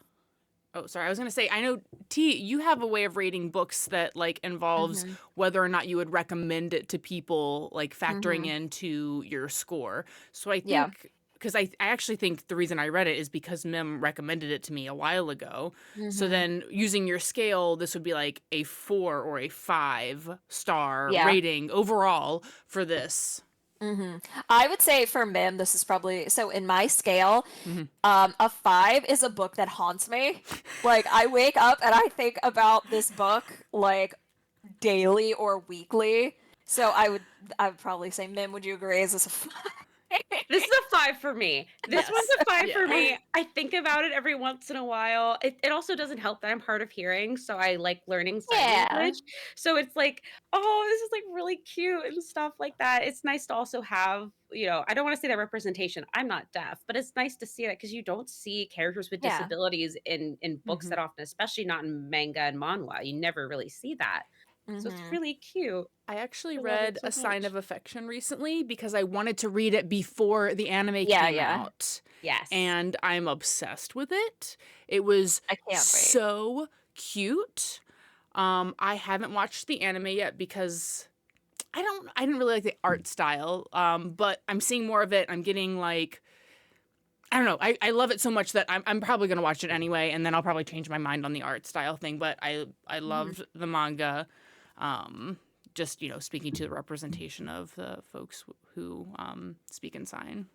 Speaker 1: Oh, sorry. I was gonna say. I know T. You have a way of rating books that like involves whether or not you would recommend it to people, like factoring into your score. So I
Speaker 2: Yeah.
Speaker 1: think because I actually think the reason I read it is because Mim recommended it to me a while ago. So then using your scale, this would be like a 4 or a 5-star
Speaker 2: Yeah.
Speaker 1: rating overall for this.
Speaker 2: I would say for Mim, this is probably so in my scale. A 5 is a book that haunts me. Like I wake up and I think about this book like daily or weekly. So I would probably say, Mim, would you agree? Is this a 5?
Speaker 3: This is a 5 for me. This
Speaker 1: Yes.
Speaker 3: one's a 5 for
Speaker 1: Yeah.
Speaker 3: me. I think about it every once in a while. It also doesn't help that I'm hard of hearing, so I like learning sign
Speaker 2: Yeah.
Speaker 3: language. So it's like, oh, this is like really cute and stuff like that. It's nice to also have, you know, I don't want to say that representation. I'm not deaf, but it's nice to see that because you don't see characters with
Speaker 2: Yeah.
Speaker 3: disabilities in books that often, especially not in manga and manhwa. You never really see that. So it's really cute.
Speaker 1: I actually
Speaker 3: I love
Speaker 1: read
Speaker 3: it so
Speaker 1: A Sign
Speaker 3: much.
Speaker 1: of Affection recently because I wanted to read it before the anime
Speaker 2: Yeah,
Speaker 1: came
Speaker 2: yeah.
Speaker 1: out.
Speaker 3: Yes.
Speaker 1: And I'm obsessed with it. It was
Speaker 2: I can't wait.
Speaker 1: so cute. I haven't watched the anime yet because I didn't really like the art style. But I'm seeing more of it. I'm getting like I don't know. I love it so much that I'm probably gonna watch it anyway, and then I'll probably change my mind on the art style thing. But I loved the manga. Just speaking to the representation of the folks who speak in sign.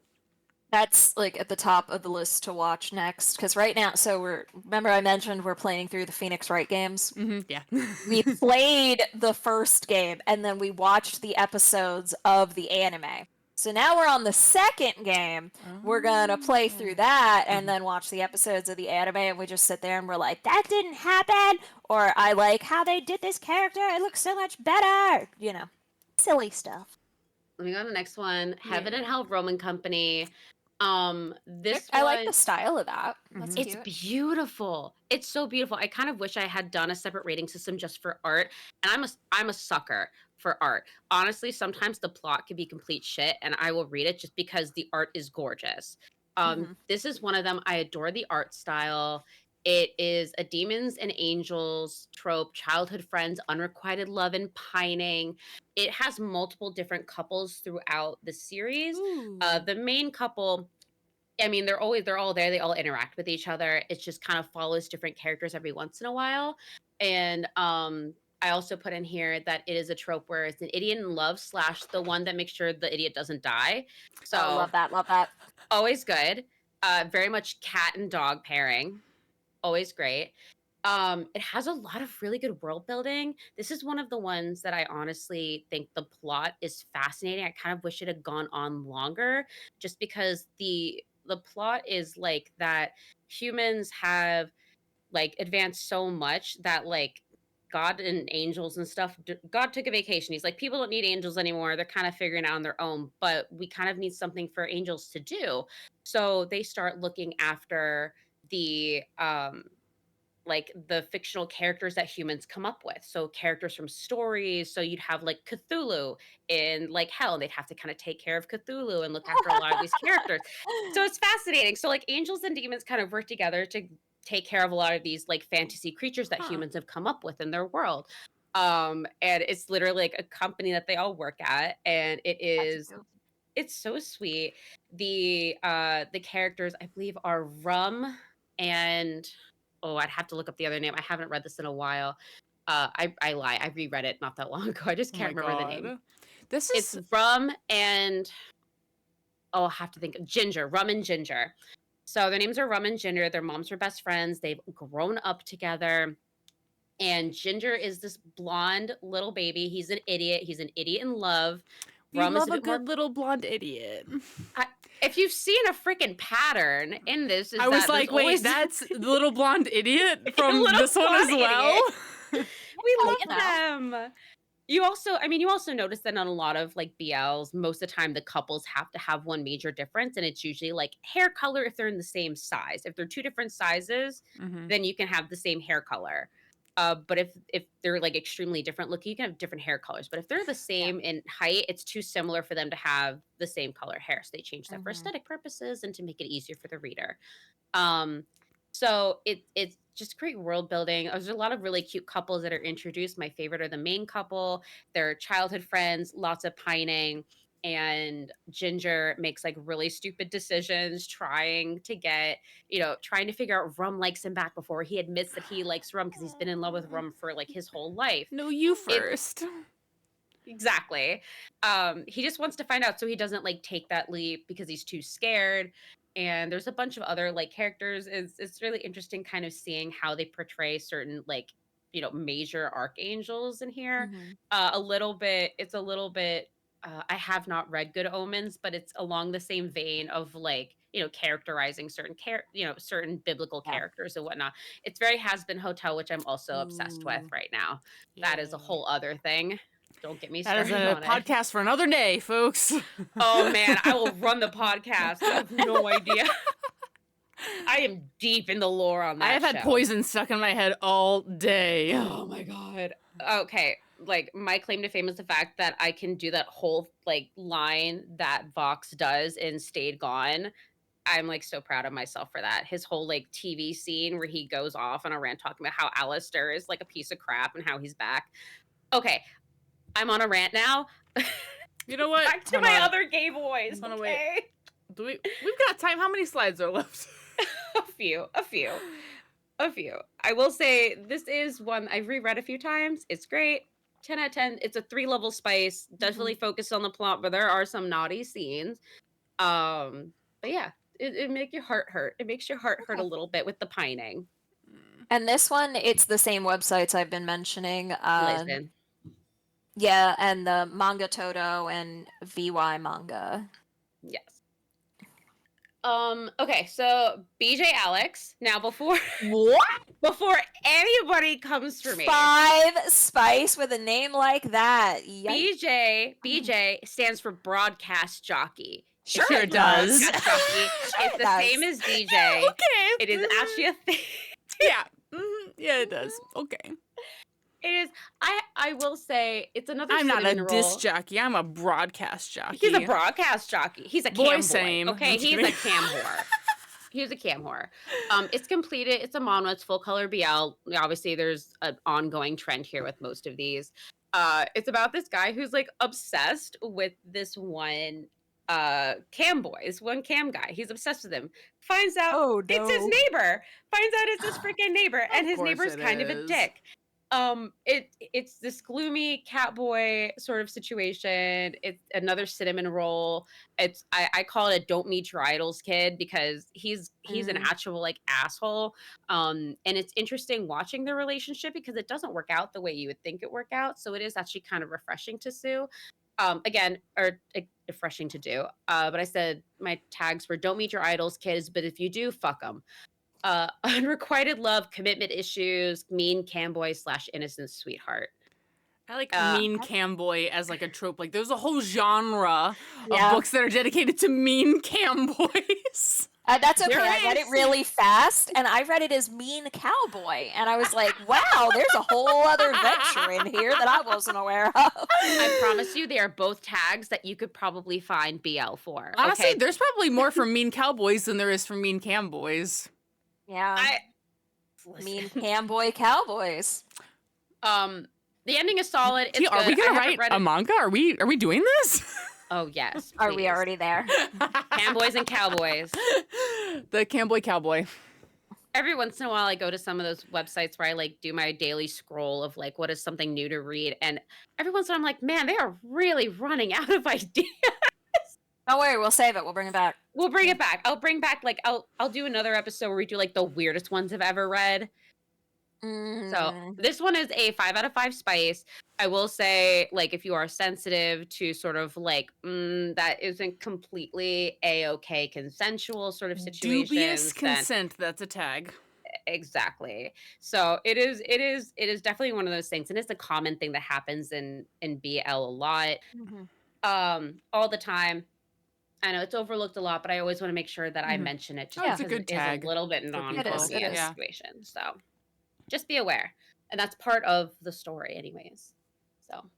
Speaker 2: That's like at the top of the list to watch next. Because right now, so remember I mentioned we're playing through the Phoenix Wright games.
Speaker 1: Yeah.
Speaker 2: We played the first game and then we watched the episodes of the anime. So now we're on the second game. We're gonna play through that and then watch the episodes of the anime, and we just sit there and we're like, that didn't happen, or I like how they did this character, it looks so much better, you know, silly stuff.
Speaker 3: Let me go to the next one. Heaven and
Speaker 1: Yeah.
Speaker 3: Hell Roman Company. This
Speaker 2: I
Speaker 3: one,
Speaker 2: like the style of that. That's
Speaker 3: it's
Speaker 2: cute.
Speaker 3: beautiful. It's so beautiful. I kind of wish I had done a separate rating system just for art. And I'm a sucker for art. Honestly, sometimes the plot can be complete shit and I will read it just because the art is gorgeous.
Speaker 2: Mhm.
Speaker 3: This is one of them. I adore the art style. It is a demons and angels trope, childhood friends, unrequited love and pining. It has multiple different couples throughout the series.
Speaker 1: Ooh.
Speaker 3: The main couple, I mean, they're all there. They all interact with each other. It just kind of follows different characters every once in a while. And I also put in here that it is a trope where it's an idiot in love slash the one that makes sure the idiot doesn't die. So
Speaker 2: Oh, love that, love that.
Speaker 3: always good. Very much cat and dog pairing. Always great. It has a lot of really good world building. This is one of the ones that I honestly think the plot is fascinating. I kind of wish it had gone on longer, just because the plot is like that humans have like advanced so much that like God and angels and stuff. God took a vacation. He's like, people don't need angels anymore. They're kind of figuring it out on their own, but we kind of need something for angels to do. So they start looking after the like the fictional characters that humans come up with. So characters from stories. So you'd have like Cthulhu in like hell. They'd have to kind of take care of Cthulhu and look after a lot of these characters. So it's fascinating. So like angels and demons kind of work together to take care of a lot of these like fantasy creatures that
Speaker 1: Huh.
Speaker 3: humans have come up with in their world. And it's literally like a company that they all work at, and it's so sweet. The characters I believe are Rum and oh, I'd have to look up the other name. I haven't read this in a while. I lie. I reread it not that long ago. I just
Speaker 1: Oh
Speaker 3: can't
Speaker 1: my
Speaker 3: remember the name.
Speaker 1: god. This
Speaker 3: It's
Speaker 1: is
Speaker 3: Rum and oh, I'll have to think. Ginger, Rum and Ginger. So their names are Rum and Ginger. Their moms were best friends. They've grown up together. And Ginger is this blonde little baby. He's an idiot. He's an idiot in love.
Speaker 1: we
Speaker 3: Rum is
Speaker 1: love
Speaker 3: a
Speaker 1: a
Speaker 3: bit more.
Speaker 1: good little blonde idiot.
Speaker 3: If you've seen a freaking pattern in this, is
Speaker 1: I was
Speaker 3: that there's
Speaker 1: like, wait,
Speaker 3: always
Speaker 1: that's the little blonde idiot
Speaker 3: a
Speaker 1: from
Speaker 3: little
Speaker 1: this one as
Speaker 3: blonde
Speaker 1: well.
Speaker 3: idiot. We
Speaker 2: Oh,
Speaker 3: love
Speaker 2: you know.
Speaker 3: them. You also notice that on a lot of like BLs, most of the time the couples have to have one major difference, and it's usually like hair color if they're in the same size. If they're two different sizes,
Speaker 1: Mhm.
Speaker 3: then you can have the same hair color. But if they're like extremely different looking, you can have different hair colors. But if they're the same in height, it's too similar for them to have the same color hair. So they change that for
Speaker 2: Mhm.
Speaker 3: aesthetic purposes and to make it easier for the reader. Um, so it's just great world building. There's a lot of really cute couples that are introduced. My favorite are the main couple. They're childhood friends, lots of pining, and Ginger makes like really stupid decisions trying to figure out Rum likes him back before he admits that he likes Rum because he's been in love with Rum for like his whole life.
Speaker 1: No, you
Speaker 3: It
Speaker 1: first.
Speaker 3: Exactly. He just wants to find out so he doesn't like take that leap because he's too scared. And there's a bunch of other like characters. It's really interesting kind of seeing how they portray certain like, major archangels in here.
Speaker 2: Mhm.
Speaker 3: It's a little bit I have not read Good Omens, but it's along the same vein of like, characterizing certain biblical
Speaker 2: Yeah.
Speaker 3: characters and whatnot. It's very Has Been Hotel, which I'm also obsessed with
Speaker 1: Ooh,
Speaker 3: right now. That is a
Speaker 1: yeah.
Speaker 3: whole other thing. Don't get me
Speaker 1: That is
Speaker 3: started
Speaker 1: a
Speaker 3: on it.
Speaker 1: podcast for another day, folks.
Speaker 3: Oh man, I will run the podcast. You have no idea. I am deep in the lore on that
Speaker 1: I have had
Speaker 3: show.
Speaker 1: poison stuck in my head all day.
Speaker 3: Oh my god. Okay, like my claim to fame is the fact that I can do that whole like line that Vox does in Stayed Gone. I'm like so proud of myself for that. His whole like TV scene where he goes off on a rant talking about how Alistair is like a piece of crap and how he's back. Okay, I'm on a rant now.
Speaker 1: You know what?
Speaker 3: Back to
Speaker 1: Hold
Speaker 3: my
Speaker 1: on.
Speaker 3: other gay boys.
Speaker 1: Hold on, wait.
Speaker 3: Okay.
Speaker 1: We've got time. How many slides are left?
Speaker 3: A few. I will say this is one I've reread a few times. It's great. 10 out of 10. It's a 3-level spice. Definitely focused on the plot, but there are some naughty scenes. But yeah, it make your heart hurt. It makes your heart hurt a little bit with the pining.
Speaker 2: And this one, it's the same websites I've been mentioning.
Speaker 3: Listen.
Speaker 2: Yeah, and the Manga Toto and VY Manga.
Speaker 3: Yes. Okay, so BJ Alex. Now before
Speaker 2: What?
Speaker 3: before anybody comes for me.
Speaker 2: 5 Spice with a name like that. Yikes.
Speaker 3: BJ stands for broadcast jockey.
Speaker 2: Sure
Speaker 1: Sure
Speaker 2: it
Speaker 1: does.
Speaker 3: Broadcast jockey.
Speaker 2: Sure
Speaker 3: It's
Speaker 2: it
Speaker 3: the
Speaker 2: does.
Speaker 3: same as DJ.
Speaker 1: Okay.
Speaker 3: It is actually a thing.
Speaker 1: Yeah. Yeah, it does. Okay.
Speaker 3: It is. I will say it's another
Speaker 1: I'm not a
Speaker 3: cinnamon roll.
Speaker 1: disc jockey. I'm a broadcast jockey.
Speaker 3: He's a broadcast jockey. He's a
Speaker 1: Boy,
Speaker 3: cam boy.
Speaker 1: same.
Speaker 3: Okay,
Speaker 1: I'm just
Speaker 3: he's a
Speaker 1: kidding.
Speaker 3: cam whore. He's a cam whore. It's completed. It's a Manhwa. It's full color BL. Obviously, there's an ongoing trend here with most of these. It's about this guy who's like obsessed with this one cam boy, this one cam guy. He's obsessed with him. Finds out
Speaker 2: Oh,
Speaker 3: it's his
Speaker 2: no.
Speaker 3: neighbor. Finds out it's his freaking neighbor, and his
Speaker 1: course
Speaker 3: neighbor's
Speaker 1: it
Speaker 3: kind of a
Speaker 1: is.
Speaker 3: dick. It's this gloomy cat boy sort of situation. It's another cinnamon roll. I call it a don't meet your idols kid because he's an actual like asshole. And it's interesting watching their relationship because it doesn't work out the way you would think it work out. So it is actually kind of refreshing to sue. Again, or refreshing to do. But I said my tags were don't meet your idols kids, but if you do, fuck them. Unrequited love, commitment issues, mean camboy / innocent sweetheart.
Speaker 1: I like
Speaker 3: Uh,
Speaker 1: mean cam boy as like a trope. Like there's a whole genre
Speaker 2: Yeah.
Speaker 1: of books that are dedicated to mean cam boys.
Speaker 2: That's okay.
Speaker 3: There
Speaker 2: I read it
Speaker 3: is.
Speaker 2: really fast, and I read it as Mean Cowboy, and I was like, wow, there's a whole other venture in here that I wasn't aware of.
Speaker 3: I promise you, they are both tags that you could probably find BL for.
Speaker 1: Honestly,
Speaker 3: okay?
Speaker 1: there's probably more for mean cowboys than there is for mean cam boys.
Speaker 2: Yeah.
Speaker 3: Listen.
Speaker 2: Mean Camboy Cowboys.
Speaker 3: The ending is solid. It's
Speaker 1: Are we
Speaker 3: good.
Speaker 1: gonna
Speaker 3: I haven't
Speaker 1: write
Speaker 3: read
Speaker 1: a
Speaker 3: it.
Speaker 1: manga? Are we doing this?
Speaker 3: Oh yes.
Speaker 2: Are we
Speaker 3: please.
Speaker 2: already there?
Speaker 3: Camboys and cowboys?
Speaker 1: The camboy cowboy.
Speaker 3: Every once in a while I go to some of those websites where I like do my daily scroll of like what is something new to read, and every once in a while I'm like, man, they are really running out of ideas.
Speaker 2: Don't worry, we'll save it. We'll bring it back.
Speaker 3: We'll bring it back. I'll bring back like I'll do another episode where we do like the weirdest ones I've ever read. So this one is a 5 out of 5 spice. I will say, like, if you are sensitive to sort of like that isn't completely a-okay consensual sort of situations,
Speaker 1: Dubious
Speaker 3: then-
Speaker 1: consent. That's a tag.
Speaker 3: exactly. So it is definitely one of those things, and it's a common thing that happens in BL a lot, all the time. I know it's overlooked a lot, but I always want to make sure that I
Speaker 1: Mhm.
Speaker 3: mention it just
Speaker 1: Oh, it's a
Speaker 3: because
Speaker 1: good
Speaker 3: it is
Speaker 1: tag
Speaker 3: a little bit
Speaker 1: for people.
Speaker 3: non-obvious
Speaker 2: It is.
Speaker 3: situation. So just be aware. And that's part of the story anyways. So,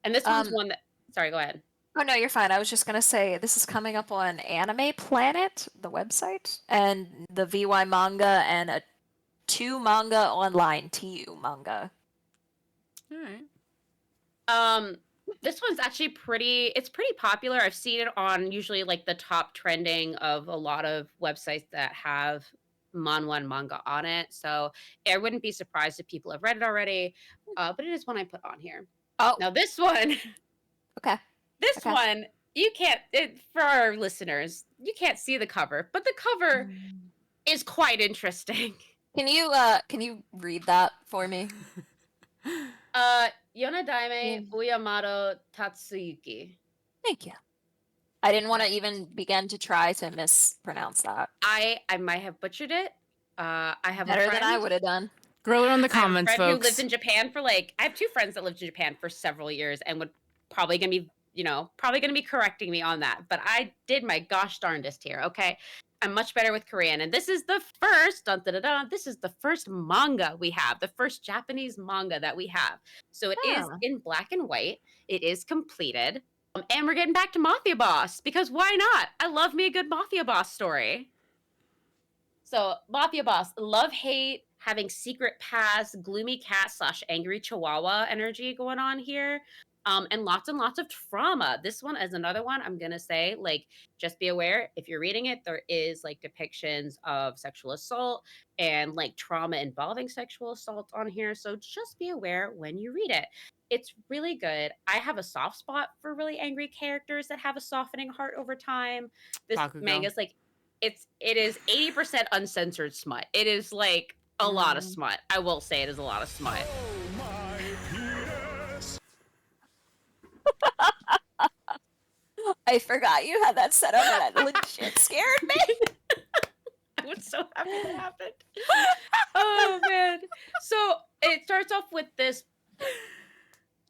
Speaker 3: and this one's one that, sorry, go ahead.
Speaker 2: Oh no, you're fine. I was just gonna say this is coming up on Anime Planet, the website, and the VY manga and a 2 manga online TU manga.
Speaker 1: All right.
Speaker 3: This one's actually pretty popular. I've seen it on usually like the top trending of a lot of websites that have manhwa and manga on it. So I wouldn't be surprised if people have read it already. But it is one I put on here.
Speaker 2: Oh,
Speaker 3: Now this one,
Speaker 2: okay.
Speaker 3: this
Speaker 2: Okay.
Speaker 3: one, you can't, for our listeners, you can't see the cover, but the cover is quite interesting.
Speaker 2: Can you read that for me?
Speaker 3: Yonadaime Uyamaro Tatsuyuki.
Speaker 2: Thank you. I didn't want to even begin to try to mispronounce that.
Speaker 3: I might have butchered it. I have
Speaker 2: Better
Speaker 3: a friend,
Speaker 2: than I would have done.
Speaker 1: Grill it on the
Speaker 3: I have a
Speaker 1: comments,
Speaker 3: friend who
Speaker 1: folks.
Speaker 3: lived in Japan for like, I have 2 friends that lived in Japan for several years and would probably gonna be, probably gonna be correcting me on that. But I did my gosh darndest here. Okay, I'm much better with Korean, and this is the first. This is the first manga we have, the first Japanese manga that we have. So it is
Speaker 2: Oh.
Speaker 3: in black and white. It is completed, and we're getting back to Mafia Boss because why not? I love me a good Mafia Boss story. So Mafia Boss, love, hate, having secret past, gloomy cat / angry chihuahua energy going on here. And lots of trauma. This one is another one I'm gonna say, like, just be aware if you're reading it, there is like depictions of sexual assault and like trauma involving sexual assault on here. So just be aware when you read it. It's really good. I have a soft spot for really angry characters that have a softening heart over time. This
Speaker 1: Bakugo.
Speaker 3: manga is like it is 80% uncensored smut. It is like a lot of smut. I will say it is a lot of smut.
Speaker 2: I forgot you had that set up, and that legit scared me.
Speaker 3: I was so happy that happened. Oh man. So it starts off with this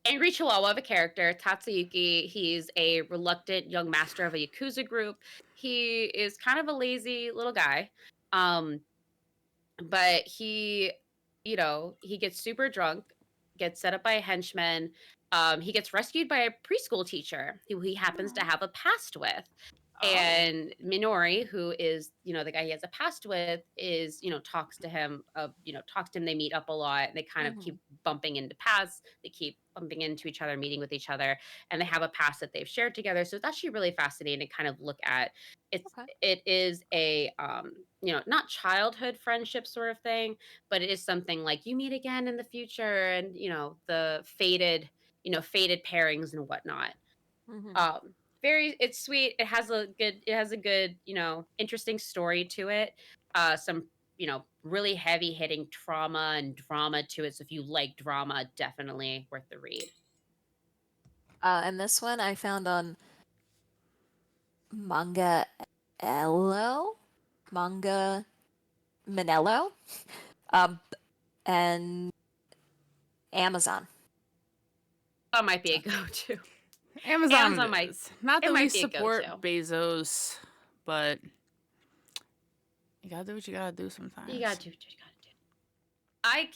Speaker 3: angry chihuahua of a character, Tatsuyuki. He's a reluctant young master of a Yakuza group. He is kind of a lazy little guy. Um, but he gets super drunk, gets set up by a henchman. He gets rescued by a preschool teacher who he happens to have a past with. And Minori, who is, the guy he has a past with, is, talks to him, they meet up a lot, and they kind of keep bumping into paths. They keep bumping into each other, meeting with each other, and they have a past that they've shared together. So it's actually really fascinating to kind of look at. It is a, not childhood friendship sort of thing, but it is something like you meet again in the future, and, the fated pairings and whatnot. It's sweet. It has a good, interesting story to it. Some, really heavy hitting trauma and drama to it. So if you like drama, definitely worth the read.
Speaker 2: And this one I found on Manga Manello, and Amazon.
Speaker 3: That might be a go-to.
Speaker 1: Amazon
Speaker 3: might-
Speaker 1: not
Speaker 3: it
Speaker 1: that we
Speaker 3: might be a
Speaker 1: support
Speaker 3: go-to.
Speaker 1: Bezos, but you gotta do what you gotta do sometimes.
Speaker 3: You gotta do what you gotta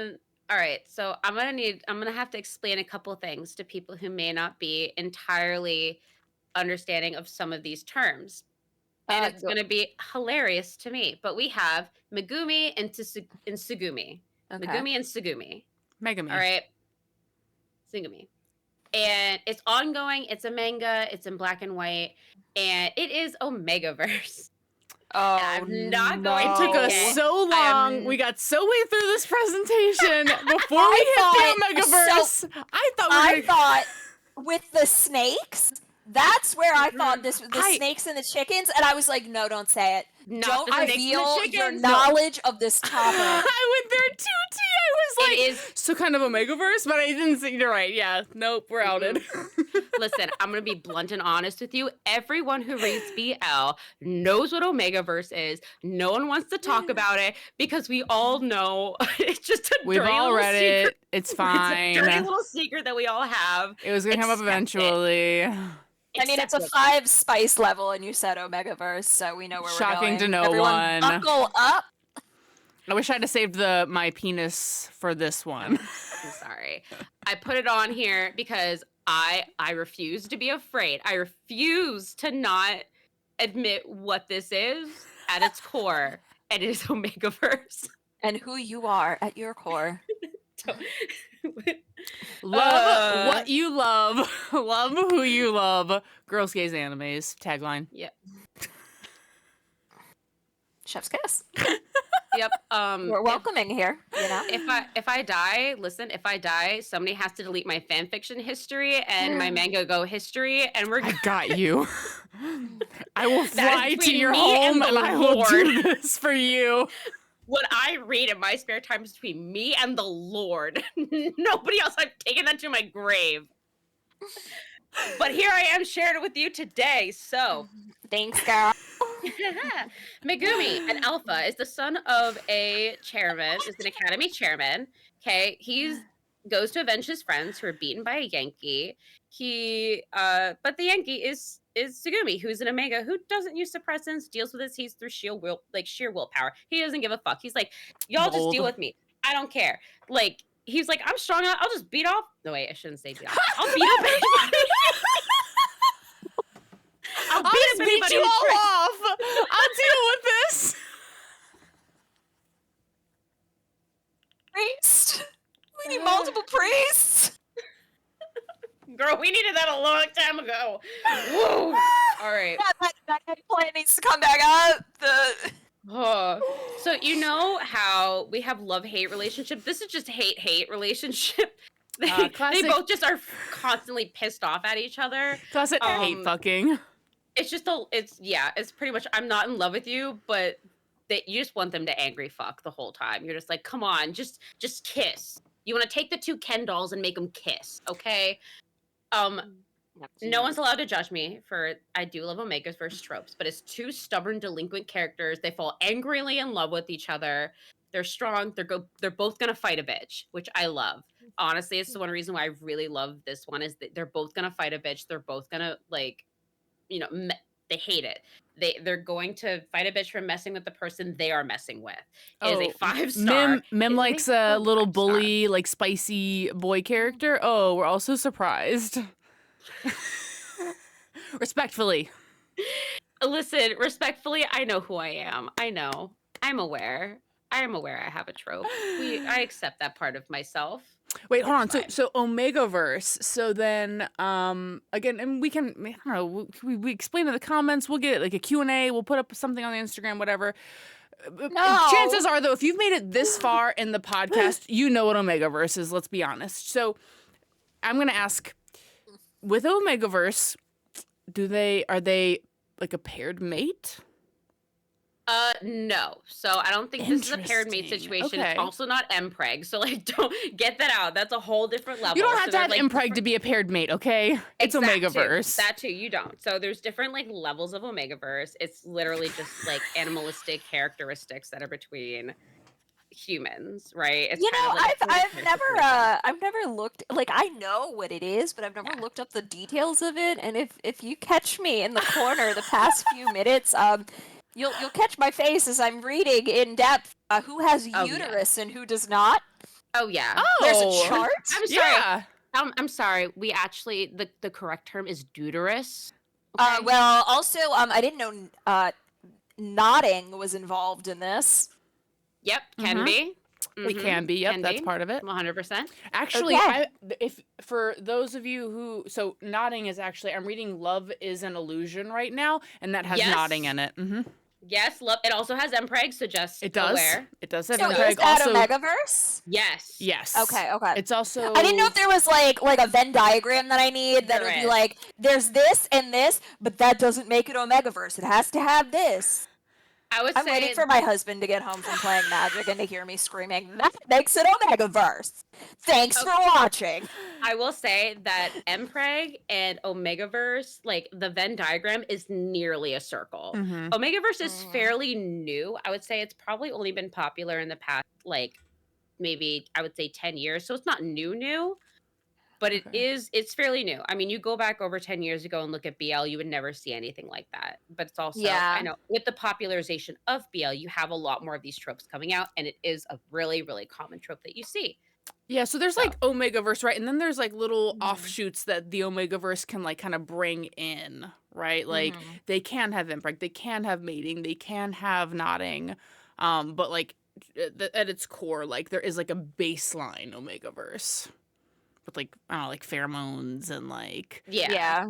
Speaker 3: do. All right, so I'm gonna have to explain a couple things to people who may not be entirely understanding of some of these terms. And it's
Speaker 2: Go-
Speaker 3: gonna be hilarious to me. But we have Megumi and Sugumi.
Speaker 2: Okay.
Speaker 3: Megumi and Sugumi.
Speaker 1: Megami.
Speaker 3: All right. Sugumi. And it's ongoing. It's a manga. It's in black and white. And it is Omegaverse.
Speaker 2: Oh,
Speaker 3: I'm not
Speaker 2: no.
Speaker 3: going
Speaker 1: It
Speaker 3: to
Speaker 1: took us
Speaker 3: get-
Speaker 1: so long. We got so way through this presentation before we hit the Omegaverse.
Speaker 2: I thought with the snakes, that's where I thought the snakes and the chickens, and I was like, no, don't say it.
Speaker 3: Not
Speaker 2: Don't
Speaker 3: the snakes and the
Speaker 2: reveal your
Speaker 3: chickens. No.
Speaker 2: knowledge of this topic.
Speaker 1: I went there too, T. I was like,
Speaker 3: It is.
Speaker 1: so kind of Omegaverse, but I didn't say. You're right. Yeah. Nope. We're outed.
Speaker 3: Listen, I'm going to be blunt and honest with you. Everyone who reads BL knows what Omegaverse is. No one wants to talk about it because we all know it's just a
Speaker 1: We've
Speaker 3: dirty
Speaker 1: all
Speaker 3: little
Speaker 1: read
Speaker 3: secret.
Speaker 1: it. It's
Speaker 3: It's
Speaker 1: fine.
Speaker 3: a dirty little secret that we all have.
Speaker 1: It was gonna come up
Speaker 3: Accept it.
Speaker 1: eventually.
Speaker 2: I mean, it's a 5 spice level, and you said Omegaverse, so we know where we're going.
Speaker 1: Shocking to no
Speaker 2: Everyone
Speaker 1: one.
Speaker 2: buckle up.
Speaker 1: I wish I had saved my penis for this one.
Speaker 3: I'm sorry. I put it on here because I refuse to be afraid. I refuse to not admit what this is at its core, and it is Omegaverse.
Speaker 2: And who you are at your core.
Speaker 1: Love what you love. Love who you love. Girls, gays, animes. Tagline.
Speaker 3: Yep.
Speaker 2: Chef's kiss.
Speaker 3: Yep.
Speaker 2: We're welcoming here, you know?
Speaker 3: If I die, somebody has to delete my fan fiction history and my manga go history, and we're
Speaker 1: I got you. I will
Speaker 3: That is
Speaker 1: fly to
Speaker 3: between
Speaker 1: your
Speaker 3: me
Speaker 1: home
Speaker 3: and the
Speaker 1: and I will do
Speaker 3: Lord.
Speaker 1: this for you.
Speaker 3: what I read in my spare time is between me and the Lord. Nobody else. I've taken that to my grave. But here I am sharing it with you today. So,
Speaker 2: Thanks, girl.
Speaker 3: Megumi, an alpha, is the son of a chairman, is an academy chairman. Okay, he's goes to avenge his friends who are beaten by a Yankee. But the Yankee is Sugumi, who's an Omega who doesn't use suppressants, deals with his he's through sheer willpower. He doesn't give a fuck. He's like, y'all just deal with me. I don't care. Like, he's like, I'm strong enough. I'll just beat off. No, wait, I shouldn't say beat off. I'll beat up anybody.
Speaker 1: I'll just beat you all off. I'll deal with this.
Speaker 2: Priest. We need multiple priests.
Speaker 3: Girl, we needed that a long time ago. Whoa. All right.
Speaker 2: Yeah, that plan needs to come back up.
Speaker 3: So you know how we have love-hate relationship? This is just hate-hate relationship. They both just are constantly pissed off at each other.
Speaker 1: Classic hate fucking.
Speaker 3: It's just it's pretty much I'm not in love with you, but you just want them to angry fuck the whole time. You're just like, come on, just kiss. You want to take the two Ken dolls and make them kiss, okay? No one's allowed to judge me for I do love Omegas versus tropes, but it's two stubborn delinquent characters. They fall angrily in love with each other. They're strong. They're both gonna fight a bitch, which I love. Honestly, it's the one reason why I really love this one is that they're both gonna fight a bitch. They're both gonna like, you know, they hate it. They're going to fight a bitch for messing with the person they are messing with. It is a 5-star.
Speaker 1: Mim
Speaker 3: It is
Speaker 1: likes a
Speaker 3: full
Speaker 1: little
Speaker 3: 5-star.
Speaker 1: bully, like spicy boy character. Oh, we're also surprised. Respectfully.
Speaker 3: Listen, respectfully, I know who I am. I know. I'm aware. I am aware I have a trope. I accept that part of myself.
Speaker 1: Wait, hold on.
Speaker 3: It's fine.
Speaker 1: So Omegaverse. So then, again, and we can, I don't know, we explain in the comments. We'll get like a Q&A. We'll put up something on the Instagram, whatever.
Speaker 2: No.
Speaker 1: Chances are, though, if you've made it this far in the podcast, you know what Omegaverse is. Let's be honest. So I'm gonna ask, with Omegaverse, are they like a paired mate?
Speaker 3: No. So I don't think this is a paired mate
Speaker 1: Interesting.
Speaker 3: situation.
Speaker 1: Okay.
Speaker 3: It's also not mpreg. So like, don't get that out. That's a whole different level.
Speaker 1: You don't have
Speaker 3: So
Speaker 1: to have
Speaker 3: there's, like,
Speaker 1: impreg to be a paired mate, okay? It's
Speaker 3: Exact too.
Speaker 1: Omegaverse.
Speaker 3: That too, you don't. So there's different like levels of Omegaverse. It's literally just like animalistic characteristics that are between humans, right? It's
Speaker 2: You know,
Speaker 3: kind of like
Speaker 2: I've never looked, like, I know what it is, but I've never looked up the details of it. And if you catch me in the corner the past few minutes, you'll catch my face as I'm reading in depth who has
Speaker 3: Oh, yeah.
Speaker 2: uterus and who does not.
Speaker 3: Oh yeah.
Speaker 2: There's a chart.
Speaker 3: I'm sorry.
Speaker 1: Yeah.
Speaker 3: I'm sorry. We actually the correct term is deuterus.
Speaker 2: Well, also, I didn't know nodding was involved in this.
Speaker 3: Yep, can be.
Speaker 1: It can be. Yep,
Speaker 3: Can
Speaker 1: that's
Speaker 3: be.
Speaker 1: part of it.
Speaker 3: 100%.
Speaker 1: Actually,
Speaker 2: Okay.
Speaker 1: if for those of you who nodding is actually I'm reading Love is an Illusion right now, and that has
Speaker 3: Yes.
Speaker 1: nodding in it. Mm-hmm.
Speaker 3: Yes, love. It also has mpreg, so just
Speaker 1: It does.
Speaker 3: aware.
Speaker 1: It does have
Speaker 2: So
Speaker 1: Impreg.
Speaker 2: is that
Speaker 1: Also,
Speaker 2: Omegaverse?
Speaker 3: Yes.
Speaker 1: yes.
Speaker 2: Okay.
Speaker 1: It's also.
Speaker 2: I didn't know if there was like a Venn diagram that I need that
Speaker 3: There
Speaker 2: would be
Speaker 3: is.
Speaker 2: like, there's this and this, but that doesn't make it Omegaverse. It has to have this.
Speaker 3: I would
Speaker 2: I'm
Speaker 3: say
Speaker 2: waiting for my husband to get home from playing Magic and to hear me screaming, that makes it Omegaverse. Thanks for watching.
Speaker 3: I will say that mpreg and Omegaverse, like the Venn diagram is nearly a circle.
Speaker 1: Mhm.
Speaker 3: Omegaverse is fairly new. I would say it's probably only been popular in the past, like maybe I would say 10 years. So it's not new, but it's fairly new. I mean, you go back over 10 years ago and look at BL, you would never see anything like that. But it's also,
Speaker 2: Yeah.
Speaker 3: I know with the popularization of BL, you have a lot more of these tropes coming out, and it is a really, really common trope that you see.
Speaker 1: Yeah, so there's like Omegaverse, right? And then there's like little
Speaker 2: Mhm.
Speaker 1: offshoots that the Omegaverse can like kind of bring in, right? Like they can have impreg, they can have mating, they can have nodding. But like at its core, like there is like a baseline Omegaverse with like I don't know, like pheromones and like
Speaker 3: Yeah.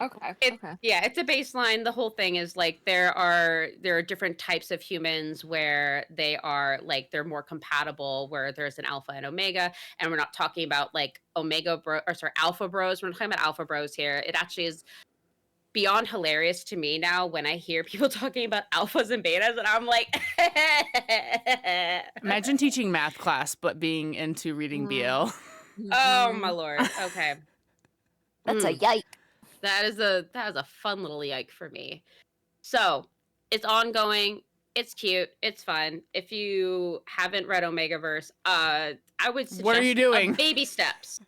Speaker 2: Okay.
Speaker 3: Yeah, it's a baseline. The whole thing is like there are different types of humans where they are like they're more compatible, where there's an alpha and omega, and we're not talking about like alpha bros. We're not talking about alpha bros here. It actually is beyond hilarious to me now when I hear people talking about alphas and betas, and I'm like,
Speaker 1: imagine teaching math class but being into reading BL.
Speaker 3: oh my lord. Okay,
Speaker 2: That's a yike.
Speaker 3: that is a fun little yike for me. So it's ongoing. It's cute. It's fun. If you haven't read Omegaverse, I would suggest
Speaker 1: What are you doing?
Speaker 3: baby steps.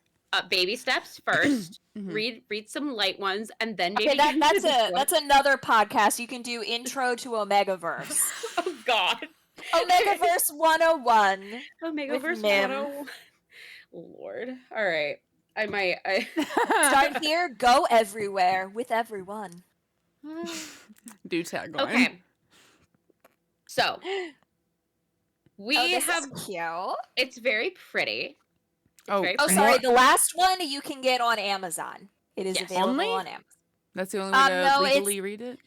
Speaker 3: Baby steps first. Read some light ones, and then maybe
Speaker 2: Okay,
Speaker 3: get into the book.
Speaker 2: that's another podcast. You can do Intro to Omegaverse.
Speaker 3: Oh God.
Speaker 2: Omegaverse 101.
Speaker 3: Omegaverse
Speaker 2: Mim.
Speaker 3: 101. Lord. All right. I might.
Speaker 2: Start here, go everywhere with everyone.
Speaker 1: Do tagline.
Speaker 3: Okay. So we
Speaker 2: this
Speaker 3: have.
Speaker 2: is cute.
Speaker 3: It's very pretty.
Speaker 1: Oh,
Speaker 3: very
Speaker 2: Oh,
Speaker 3: pretty.
Speaker 2: sorry. The last one you can get on Amazon. It is
Speaker 3: Yes.
Speaker 2: available
Speaker 1: Only?
Speaker 2: on Amazon.
Speaker 1: That's the only way to
Speaker 2: no, it's-
Speaker 1: legally read it?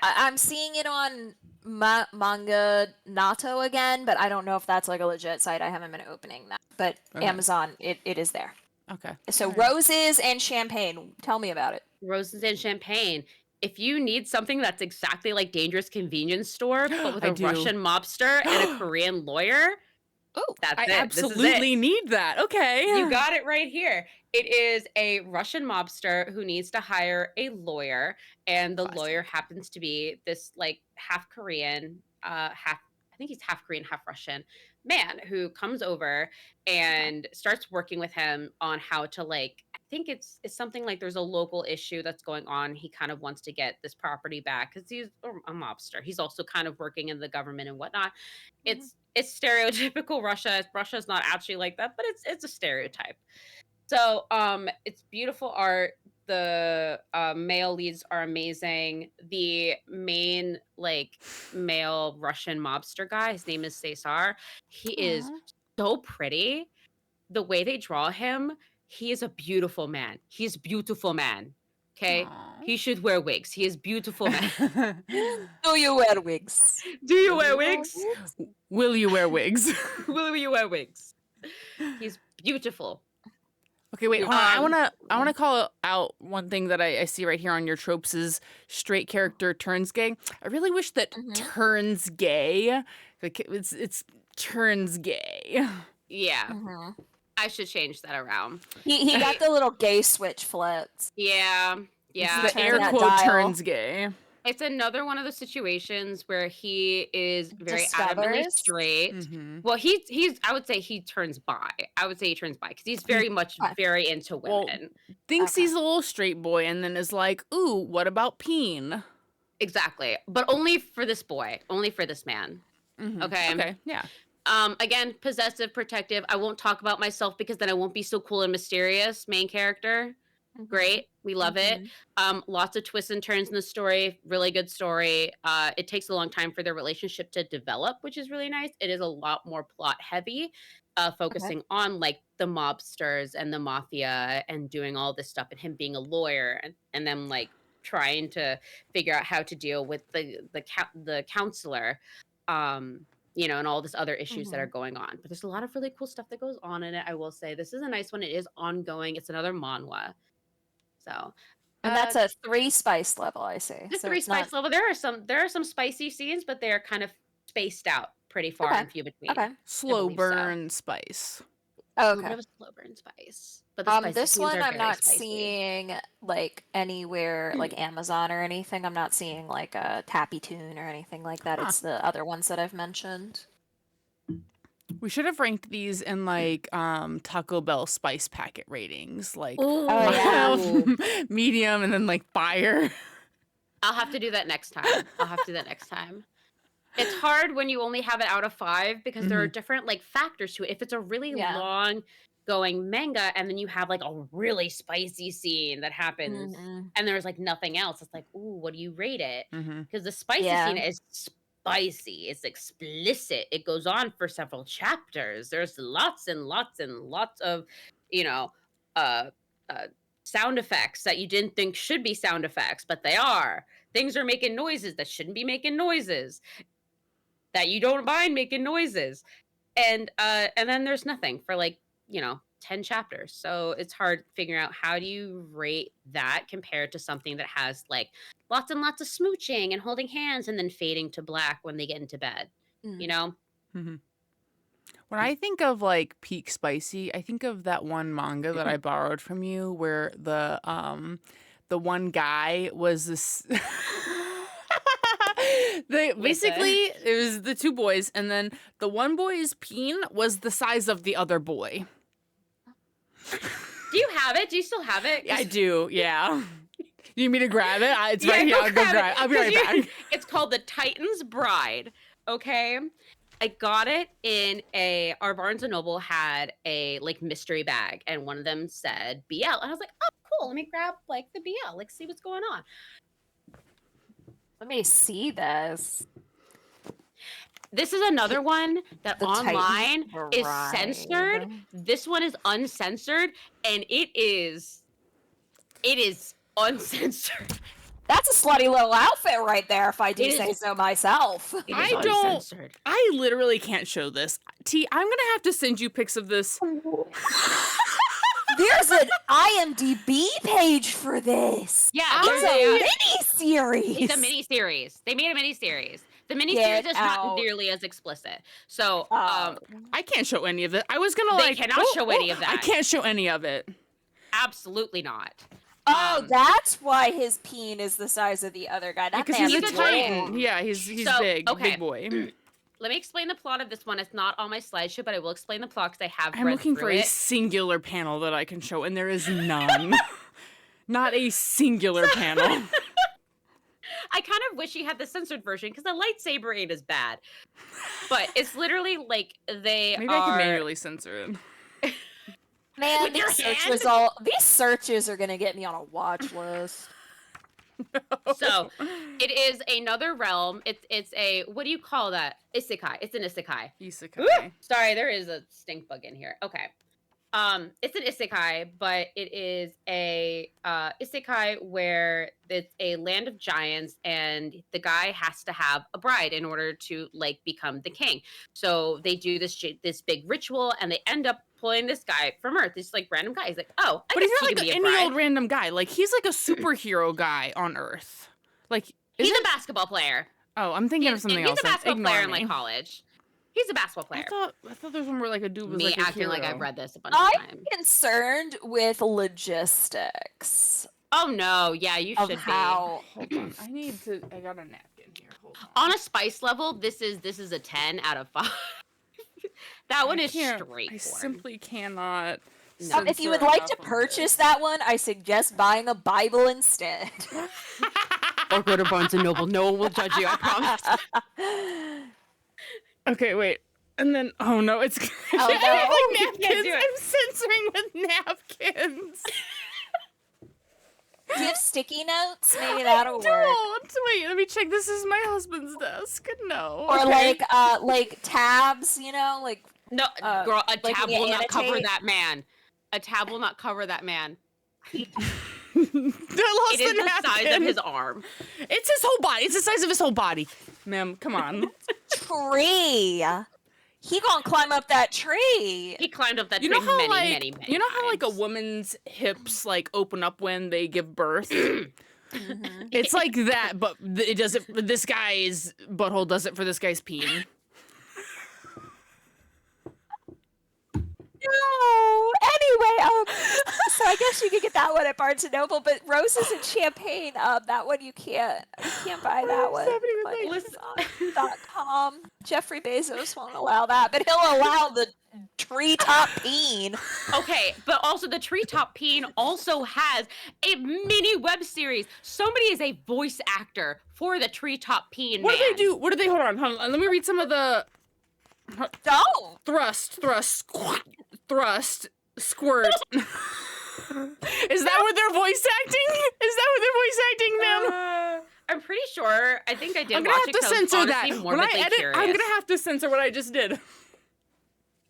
Speaker 2: I'm seeing it on Manga Nato again, but I don't know if that's like a legit site. I haven't been opening that. But
Speaker 1: Okay.
Speaker 2: Amazon, it is there.
Speaker 1: Okay.
Speaker 2: So roses and champagne. Tell me about it.
Speaker 3: Roses and champagne. If you need something that's exactly like Dangerous Convenience Store, but with
Speaker 1: I
Speaker 3: a
Speaker 1: do.
Speaker 3: Russian mobster and a Korean lawyer,
Speaker 2: Oh,
Speaker 3: That's
Speaker 1: I
Speaker 3: it. This is it.
Speaker 1: absolutely need that. Okay.
Speaker 3: You got it right here. It is a Russian mobster who needs to hire a lawyer, and the lawyer happens to be this like half Korean, half I think he's half Korean, half Russian man who comes over and starts working with him on how to like I think it's something like there's a local issue that's going on. He kind of wants to get this property back because he's a mobster. He's also kind of working in the government and whatnot. It's stereotypical Russia. Russia's not actually like that, but it's a stereotype. So it's beautiful art. The male leads are amazing. The main like male Russian mobster guy, his name is Cesar. He is so pretty. The way they draw him, he is a beautiful man. He's a beautiful man. Okay.
Speaker 1: Aw.
Speaker 3: He should wear wigs. He is beautiful man.
Speaker 2: do you wear wigs?
Speaker 3: Do you wear wigs?
Speaker 1: Will you wear wigs?
Speaker 3: Will you wear wigs? He's beautiful.
Speaker 1: Okay, wait, hold on. I wanna call out one thing that I see right here on your tropes is straight character turns gay. I really wish that turns gay, like it's turns gay.
Speaker 3: Yeah. I should change that around.
Speaker 2: He got the little gay switch flipped.
Speaker 3: Yeah. Yeah.
Speaker 1: The
Speaker 2: Turn
Speaker 1: air
Speaker 2: that
Speaker 1: quote
Speaker 2: dial.
Speaker 1: turns gay.
Speaker 3: It's another one of the situations where he is very adamantly
Speaker 2: Discovers.
Speaker 3: straight.
Speaker 1: Mhm.
Speaker 3: Well, he's I would say he turns bi. I would say he turns bi because he's very much very into
Speaker 1: Well,
Speaker 3: women.
Speaker 1: Thinks
Speaker 2: Okay.
Speaker 1: he's a little straight boy and then is like, ooh, what about peen?
Speaker 3: Exactly. But only for this boy, only for this man.
Speaker 1: Mhm.
Speaker 3: Okay.
Speaker 1: Okay, yeah.
Speaker 3: Again, possessive, protective. I won't talk about myself because then I won't be so cool and mysterious. Main character. Great. We love it. Lots of twists and turns in the story. Really good story. It takes a long time for their relationship to develop, which is really nice. It is a lot more plot heavy, focusing on like the mobsters and the mafia and doing all this stuff and him being a lawyer and them like trying to figure out how to deal with the counselor. And all this other issues that are going on. But there's a lot of really cool stuff that goes on in it. I will say this is a nice one. It is ongoing. It's another manhwa. So,
Speaker 2: And that's a 3 spice level, I see.
Speaker 3: the
Speaker 2: So
Speaker 3: three
Speaker 2: it's
Speaker 3: spice
Speaker 2: not...
Speaker 3: level. There are some spicy scenes, but they're kind of spaced out pretty far
Speaker 2: Okay.
Speaker 3: and few between.
Speaker 2: Okay.
Speaker 1: Slow
Speaker 3: believe so.
Speaker 1: burn spice.
Speaker 3: A little bit
Speaker 2: Okay.
Speaker 3: of a slow burn spice. But the spicy
Speaker 2: This
Speaker 3: scenes
Speaker 2: one
Speaker 3: are
Speaker 2: I'm
Speaker 3: very
Speaker 2: not
Speaker 3: spicy.
Speaker 2: seeing like anywhere like Amazon or anything. I'm not seeing like a Tappy Toon or anything like that.
Speaker 1: Huh.
Speaker 2: It's the other ones that I've mentioned.
Speaker 1: We should have ranked these in like Taco Bell spice packet ratings, like
Speaker 3: Ooh.
Speaker 2: Oh, yeah.
Speaker 1: mild, medium, and then like fire.
Speaker 3: I'll have to do that next time. It's hard when you only have it out of 5 because there are different like factors to it. If it's a really
Speaker 2: Yeah.
Speaker 3: long going manga and then you have like a really spicy scene that happens and there's like nothing else, it's like, ooh, what do you rate it? Because the spicy
Speaker 2: Yeah.
Speaker 3: scene is spicy, it's explicit, it goes on for several chapters. There's lots and lots and lots of, sound effects that you didn't think should be sound effects, but they are. Things are making noises that shouldn't be making noises, that you don't mind making noises. And then there's nothing for like, 10 chapters. So it's hard figuring out how do you rate that compared to something that has like lots and lots of smooching and holding hands and then fading to black when they get into bed.
Speaker 1: When I think of like peak spicy, I think of that one manga that I borrowed from you where the one guy was this basically it was the 2 boys and then the one boy's peen was the size of the other boy.
Speaker 3: Do you have it? Do you still have it?
Speaker 1: I do, yeah. You need me to grab it? It's
Speaker 3: Yeah,
Speaker 1: right here.
Speaker 3: go
Speaker 1: I'll go
Speaker 3: grab
Speaker 1: grab it.
Speaker 3: it,
Speaker 1: I'll be
Speaker 3: 'cause
Speaker 1: right
Speaker 3: you-
Speaker 1: back.
Speaker 3: It's called The Titan's Bride. Okay. I got it in our Barnes and Noble had a like mystery bag and one of them said BL. And I was like, oh cool, let me grab like the BL, like see what's going on.
Speaker 2: Let me see this.
Speaker 3: This is another one that
Speaker 2: The
Speaker 3: online
Speaker 2: Titan's
Speaker 3: is
Speaker 2: Bride.
Speaker 3: censored. This one is uncensored and it is uncensored.
Speaker 2: That's a slutty little outfit right there, if I do
Speaker 3: It
Speaker 2: say
Speaker 3: is-
Speaker 2: so myself.
Speaker 3: It is
Speaker 1: I don't-
Speaker 3: uncensored.
Speaker 1: I literally can't show this. T, I'm going to have to send you pics of this.
Speaker 2: There's an IMDb page for this.
Speaker 3: Yeah,
Speaker 2: It's
Speaker 3: there's
Speaker 2: a mini-series.
Speaker 3: It's a mini series. They made a mini series. The miniseries
Speaker 2: Get
Speaker 3: is
Speaker 2: out.
Speaker 3: not nearly as explicit. So
Speaker 2: Oh.
Speaker 1: I can't show any of it. I was gonna
Speaker 3: They
Speaker 1: like.
Speaker 3: cannot show any of
Speaker 1: I
Speaker 3: that.
Speaker 1: can't show any of it.
Speaker 3: absolutely not.
Speaker 2: Oh, that's why his peen is the size of the other guy. That
Speaker 1: Because he's a
Speaker 2: man's
Speaker 1: titan.
Speaker 2: long.
Speaker 1: Yeah, he's
Speaker 3: So,
Speaker 1: big,
Speaker 3: okay.
Speaker 1: big boy.
Speaker 3: Let me explain the plot of this one. It's not on my slideshow, but I will explain the plot because I have
Speaker 1: I'm
Speaker 3: read
Speaker 1: looking
Speaker 3: through
Speaker 1: for
Speaker 3: it.
Speaker 1: a singular panel that I can show, and there is none. Not a singular panel.
Speaker 3: I kind of wish he had the censored version because the lightsaber ain't as bad. But it's literally like they
Speaker 1: Maybe
Speaker 3: are...
Speaker 1: I can manually censor it.
Speaker 2: Man,
Speaker 3: With your
Speaker 2: these searches are gonna get me on a watch list.
Speaker 3: So it is another realm. It's a, what do you call that? Isekai. It's an isekai.
Speaker 1: Isekai.
Speaker 3: Sorry, there is a stink bug in here. Okay. It's an isekai, but it is a isekai where it's a land of giants, and the guy has to have a bride in order to like become the king. So they do this big ritual, and they end up pulling this guy from Earth. This like random guy. He's like, oh, I
Speaker 1: But
Speaker 3: guess
Speaker 1: he's
Speaker 3: he
Speaker 1: not
Speaker 3: can
Speaker 1: like
Speaker 3: be a
Speaker 1: any
Speaker 3: bride.
Speaker 1: old random guy. Like, he's like a superhero guy on Earth. Like,
Speaker 3: He's
Speaker 1: isn't-
Speaker 3: a basketball player.
Speaker 1: Oh, I'm thinking of something
Speaker 3: He's
Speaker 1: else.
Speaker 3: a basketball
Speaker 1: Ignore
Speaker 3: player in
Speaker 1: me.
Speaker 3: like college. He's a basketball player.
Speaker 1: I thought there was one where like a dude was
Speaker 3: Me
Speaker 1: like a
Speaker 3: acting like
Speaker 1: hero.
Speaker 3: I've read this a bunch of
Speaker 2: I'm
Speaker 3: times.
Speaker 2: concerned with logistics
Speaker 3: Oh no, yeah, you
Speaker 2: of
Speaker 3: should
Speaker 2: how.
Speaker 1: Hold on, I got a napkin here. Hold on.
Speaker 3: be. On a spice level, this is a 10 out of 5. That one is
Speaker 1: I
Speaker 3: straightforward.
Speaker 1: simply cannot.
Speaker 3: No.
Speaker 2: If you would
Speaker 1: censor
Speaker 2: like
Speaker 1: enough
Speaker 2: to
Speaker 1: of
Speaker 2: purchase that one, I suggest buying a Bible instead.
Speaker 3: Or go to Barnes and Noble. No one will judge you, I promise.
Speaker 1: Okay, wait. And then, oh no, it's
Speaker 2: Oh,
Speaker 1: I have
Speaker 3: no.
Speaker 1: like
Speaker 3: You can't
Speaker 1: napkins.
Speaker 3: do it.
Speaker 1: I'm censoring with napkins.
Speaker 2: Do you have sticky notes? Maybe that'll work.
Speaker 1: Don't wait. Let me check. This is my husband's desk. No.
Speaker 2: Or
Speaker 1: okay.
Speaker 2: like tabs, like
Speaker 3: No, girl, a
Speaker 2: like
Speaker 3: tab
Speaker 2: when you
Speaker 3: will not cover
Speaker 2: annotate?
Speaker 3: that man. A tab will not cover that man.
Speaker 1: I lost
Speaker 3: It is
Speaker 1: the
Speaker 3: the size of
Speaker 1: napkin.
Speaker 3: his arm.
Speaker 1: It's his whole body. It's the size of his whole body. Ma'am, come on.
Speaker 2: tree. He gonna climb up that tree.
Speaker 3: He climbed up that
Speaker 1: You
Speaker 3: tree
Speaker 1: know how
Speaker 3: many
Speaker 1: you know how like a
Speaker 3: times.
Speaker 1: woman's hips like open up when they give birth?
Speaker 2: Mhm.
Speaker 1: It's like that, but it does it. This guy's butthole does it for this guy's peen.
Speaker 2: No. Anyway, so I guess you could get that one at Barnes and Noble, but roses and champagne, that one you can't buy that one.
Speaker 1: happening with
Speaker 2: on
Speaker 1: my-
Speaker 2: Amazon.com. Jeffrey Bezos won't allow that, but he'll allow the treetop peen.
Speaker 3: Okay, but also the Treetop Peen also has a mini web series. Somebody is a voice actor for the Treetop Peen.
Speaker 1: What do
Speaker 3: man.
Speaker 1: they do? What do they? Hold on. Let me read some of the
Speaker 2: Don't.
Speaker 1: thrust, squirt. Is that what they're voice acting? Is that what they're voice acting, ma'am?
Speaker 3: I'm pretty sure. I think I did
Speaker 1: I'm gonna
Speaker 3: watch
Speaker 1: have
Speaker 3: it
Speaker 1: to
Speaker 3: 'cause I was
Speaker 1: censor that.
Speaker 3: honestly
Speaker 1: When I
Speaker 3: morbidly
Speaker 1: edit,
Speaker 3: curious.
Speaker 1: I'm gonna have to censor what I just did.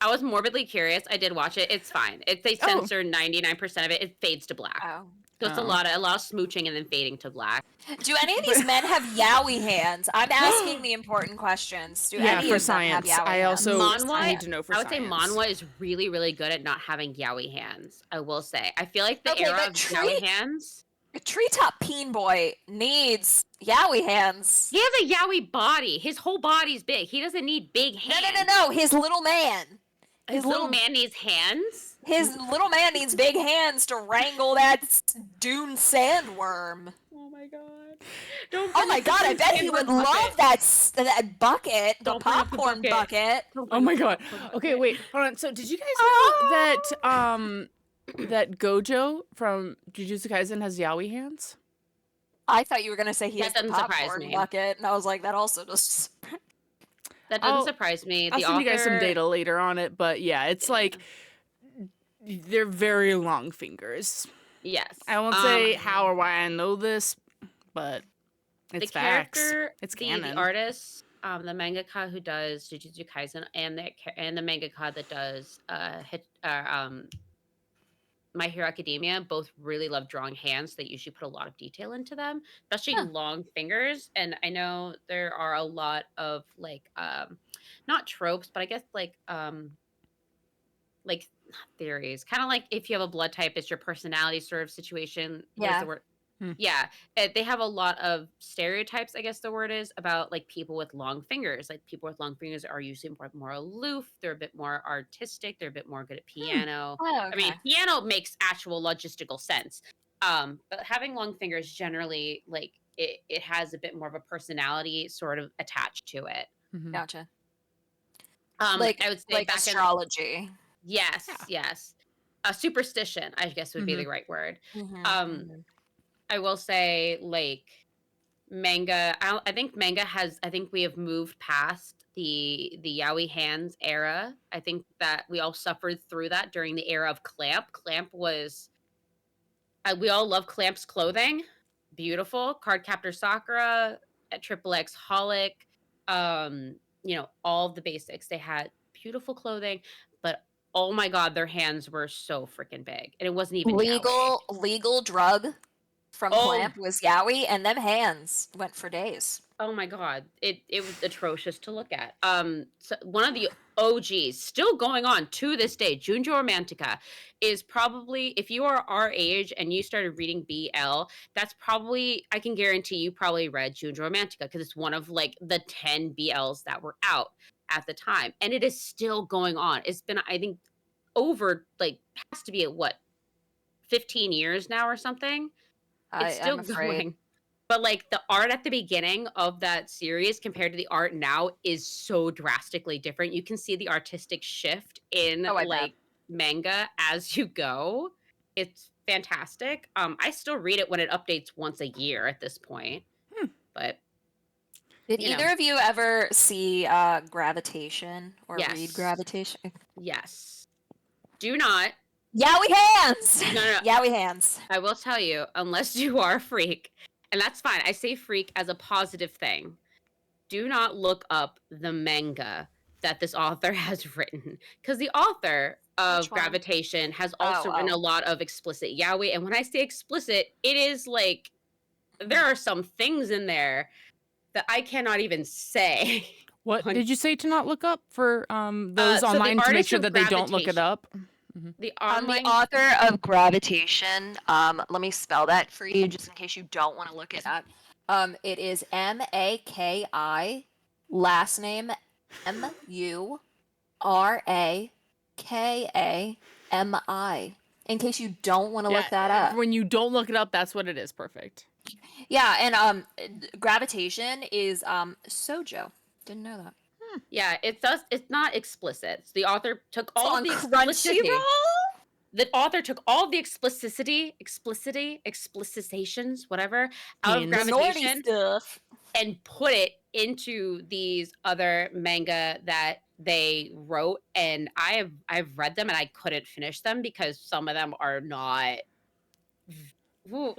Speaker 3: I was morbidly curious. I did watch it. It's fine. If they
Speaker 1: Oh.
Speaker 3: censor 99% of it, it fades to black.
Speaker 2: Oh.
Speaker 3: So it's a
Speaker 1: Oh.
Speaker 3: lot of smooching and then fading to black.
Speaker 2: Do any of these men have yaoi hands? I'm asking the important questions. Do
Speaker 1: Yeah,
Speaker 2: any
Speaker 1: for
Speaker 2: of them have
Speaker 1: science.
Speaker 2: yaoi
Speaker 1: I
Speaker 2: hands?
Speaker 1: also
Speaker 3: Manhwa,
Speaker 1: need to know for
Speaker 3: I would say
Speaker 1: science.
Speaker 3: Manhwa is really, really good at not having yaoi hands. I will say. I feel like the
Speaker 2: Okay,
Speaker 3: era
Speaker 2: but
Speaker 3: of yaoi hands.
Speaker 2: A treetop peen boy needs yaoi hands.
Speaker 3: He has a yaoi body. His whole body's big. He doesn't need big hands.
Speaker 2: No. His little man.
Speaker 3: His little man needs hands.
Speaker 2: His little man needs big hands to wrangle that dune sandworm.
Speaker 1: Oh my god.
Speaker 3: Don't
Speaker 2: Oh my god, I bet he would love that bucket, the
Speaker 3: Don't bring up the
Speaker 2: popcorn bucket.
Speaker 1: Oh my god. Okay, wait. Hold on. So, did you guys know that Gojo from Jujutsu Kaisen has yaoi hands?
Speaker 2: I thought you were gonna say he
Speaker 3: That
Speaker 2: has the
Speaker 3: doesn't surprise
Speaker 2: popcorn
Speaker 3: me.
Speaker 2: bucket, and I was like, that also just.
Speaker 3: That doesn't
Speaker 1: I'll-
Speaker 3: surprise me.
Speaker 1: I'll
Speaker 3: The
Speaker 1: send you guys some
Speaker 3: author-
Speaker 1: data later on it, but yeah, it's like they're very long fingers.
Speaker 3: Yes.
Speaker 1: I won't say how or why I know this, but it's
Speaker 3: the
Speaker 1: facts.
Speaker 3: character,
Speaker 1: It's
Speaker 3: the
Speaker 1: canon.
Speaker 3: artist, the mangaka who does Jujutsu Kaisen, and the mangaka that does My Hero Academia, both really love drawing hands. They usually put a lot of detail into them, especially
Speaker 2: Huh.
Speaker 3: long fingers. And I know there are a lot of not tropes, but I guess like theories. Kind of like if you have a blood type, it's your personality sort of situation. What is
Speaker 2: Yeah.
Speaker 3: the word? Yeah, they have a lot of stereotypes, I guess the word is, about like people with long fingers. Like people with long fingers are usually more aloof. They're a bit more artistic. They're a bit more good at
Speaker 1: Hmm.
Speaker 3: piano.
Speaker 2: Oh,
Speaker 3: I mean,
Speaker 2: okay.
Speaker 3: piano makes actual logistical sense. But having long fingers generally, like it has a bit more of a personality sort of attached to it.
Speaker 1: Mhm.
Speaker 2: Gotcha. Like
Speaker 3: I would say
Speaker 2: like
Speaker 3: back in
Speaker 2: astrology.
Speaker 3: yes,
Speaker 1: Yeah.
Speaker 3: yes, a superstition, I guess would be the
Speaker 1: Mhm.
Speaker 3: right word.
Speaker 2: Mhm,
Speaker 3: Um,
Speaker 2: mhm.
Speaker 3: I will say like Manga, I think Manga has I think we have moved past the yaoi hands era. I think that we all suffered through that during the era of Clamp. Clamp was we all love Clamp's clothing. Beautiful. Cardcaptor Sakura, at Triple X Holic, all of the basics. They had beautiful clothing, but oh my god, their hands were so freaking big. And it wasn't even yaoi.
Speaker 2: Legal drug from
Speaker 3: Oh
Speaker 2: Clamp was yaoi, and them hands went for days.
Speaker 3: Oh my god, it was atrocious to look at. So one of the OGs still going on to this day, Junjo Romantica, is probably if you are our age and you started reading BL, that's probably I can guarantee you probably read Junjo Romantica because it's one of like the 10 BLs that were out at the time, and it is still going on. It's been I think over like has to be at what 15 years now or something. It's still
Speaker 2: I'm afraid.
Speaker 3: going. But, like, the art at the beginning of that series compared to the art now is so drastically different. You can see the artistic shift in,
Speaker 2: Oh, I bet.
Speaker 3: like, manga as you go. It's fantastic. I still read it when it updates once a year at this point,
Speaker 1: Hmm.
Speaker 3: but,
Speaker 2: Did
Speaker 3: you know,
Speaker 2: either of you ever see Gravitation or read
Speaker 3: yes.
Speaker 2: Gravitation?
Speaker 3: Yes. Do not
Speaker 2: Yaoi hands!
Speaker 3: no, no, no.
Speaker 2: Yaoi hands.
Speaker 3: I will tell you, unless you are a freak, and that's fine. I say freak as a positive thing. Do not look up the manga that this author has written because the author
Speaker 2: Which
Speaker 3: of
Speaker 2: one?
Speaker 3: Gravitation has
Speaker 2: Oh,
Speaker 3: also written a
Speaker 2: oh.
Speaker 3: lot of explicit yaoi. And when I say explicit, it is like there are some things in there that I cannot even say.
Speaker 1: What
Speaker 3: on,
Speaker 1: did you say to not look up for those
Speaker 3: so the
Speaker 1: online to make
Speaker 3: artist
Speaker 1: sure
Speaker 3: of
Speaker 1: that they don't look it
Speaker 3: Gravitation,
Speaker 1: up? Mhm.
Speaker 3: the
Speaker 2: The
Speaker 3: online
Speaker 2: author of Gravitation, let me spell that for you just in case you don't want to look it up. It is Maki, last name Murrakami. In case you don't want to
Speaker 1: Yeah,
Speaker 2: look that up.
Speaker 1: when you don't look it up, that's what it is. Perfect.
Speaker 2: Yeah, and Gravitation is Sojo. Didn't know that.
Speaker 3: yeah, it's not explicit. The author took
Speaker 2: It's
Speaker 3: all
Speaker 2: on
Speaker 3: the explicitity.
Speaker 2: Crunchyroll.
Speaker 3: The author took all the explicitations, whatever, out of
Speaker 1: Heinz.
Speaker 2: Minority
Speaker 3: Gravitation
Speaker 2: stuff.
Speaker 3: and put it into these other manga that they wrote. And I've read them and I couldn't finish them because some of them are not.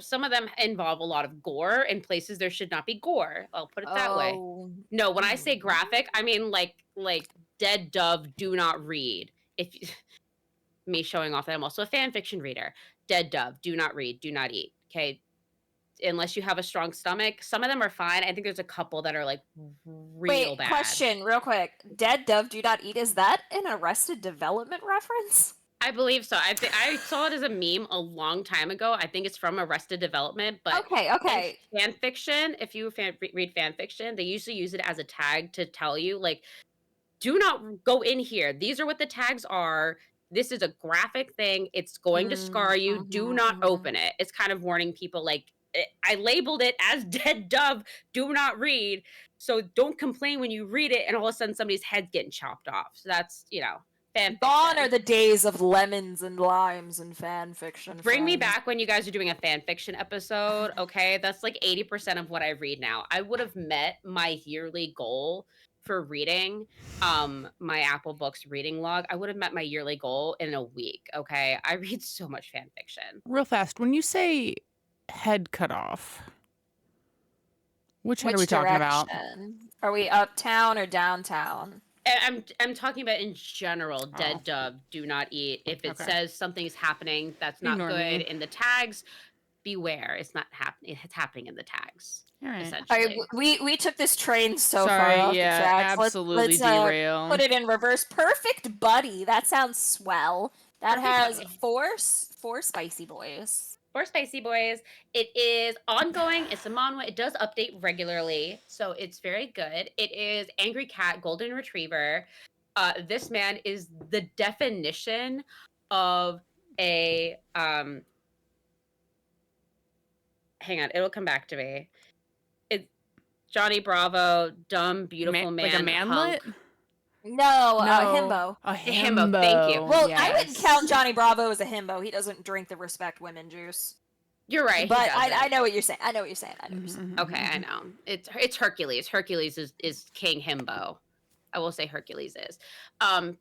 Speaker 3: Some of them involve a lot of gore in places there should not be gore. I'll put it that way.
Speaker 2: Oh.
Speaker 3: No, when I say graphic, I mean like Dead Dove, do not read. If me showing off that I'm also a fan fiction reader. Dead Dove, do not read, do not eat. Okay. Unless you have a strong stomach. Some of them are fine. I think there's a couple that are like real
Speaker 2: Wait,
Speaker 3: bad.
Speaker 2: question, real quick. Dead Dove Do Not Eat, is that an Arrested Development reference?
Speaker 3: I believe so. I saw it as a meme a long time ago. I think it's from Arrested Development, but
Speaker 2: Okay.
Speaker 3: in fan fiction, if you read fan fiction, they usually use it as a tag to tell you like do not go in here. These are what the tags are. This is a graphic thing. It's going to scar you. Do not open it. It's kind of warning people like I labeled it as Dead Dove. Do not read. So don't complain when you read it and all of a sudden somebody's head's getting chopped off. So that's, fan
Speaker 2: Gone
Speaker 3: fiction.
Speaker 2: are the days of lemons and limes and fan fiction.
Speaker 3: Bring me
Speaker 2: friends.
Speaker 3: back when you guys are doing a fan fiction episode, okay? That's like 80% of what I read now. I would have met my yearly goal for reading my Apple Books reading log. I would have met my yearly goal in a week, okay? I read so much fan fiction.
Speaker 1: Real fast, when you say head cut off, which head are we
Speaker 2: Which
Speaker 1: talking about?
Speaker 2: direction? Are we uptown or downtown?
Speaker 3: I'm talking about in general,
Speaker 1: Oh.
Speaker 3: Dead Dove, do not eat. If it
Speaker 1: Okay.
Speaker 3: says something's happening that's not
Speaker 1: Ignore
Speaker 3: good
Speaker 1: me.
Speaker 3: in the tags, beware. It's not happening. It's happening in the tags.
Speaker 1: All right.
Speaker 3: Essentially.
Speaker 2: We took this train so
Speaker 1: Sorry,
Speaker 2: far off
Speaker 1: yeah,
Speaker 2: the tracks.
Speaker 1: absolutely
Speaker 2: let's
Speaker 1: derail.
Speaker 2: put it in reverse. Perfect Buddy. That sounds swell. That
Speaker 3: Perfect
Speaker 2: has
Speaker 3: Buddy.
Speaker 2: four spicy boys.
Speaker 3: For Spicy Boys. It is ongoing. It's a manhwa. It does update regularly, so it's very good. It is Angry Cat Golden Retriever. This man is the definition of a hang on, it'll come back to me. It's Johnny Bravo, dumb, beautiful
Speaker 1: Like a
Speaker 3: man,
Speaker 1: manlet?
Speaker 3: hunk.
Speaker 2: No,
Speaker 1: No.
Speaker 2: himbo.
Speaker 1: A
Speaker 3: himbo, thank you.
Speaker 2: Well, I wouldn't
Speaker 1: yes.
Speaker 2: count Johnny Bravo as a himbo. He doesn't drink the respect women juice.
Speaker 3: You're right.
Speaker 2: But
Speaker 3: he doesn't.
Speaker 2: I know what you're saying. I know what you're saying. I know what you're saying.
Speaker 3: Okay, I know. It's Hercules. Hercules is King Himbo. I will say Hercules is.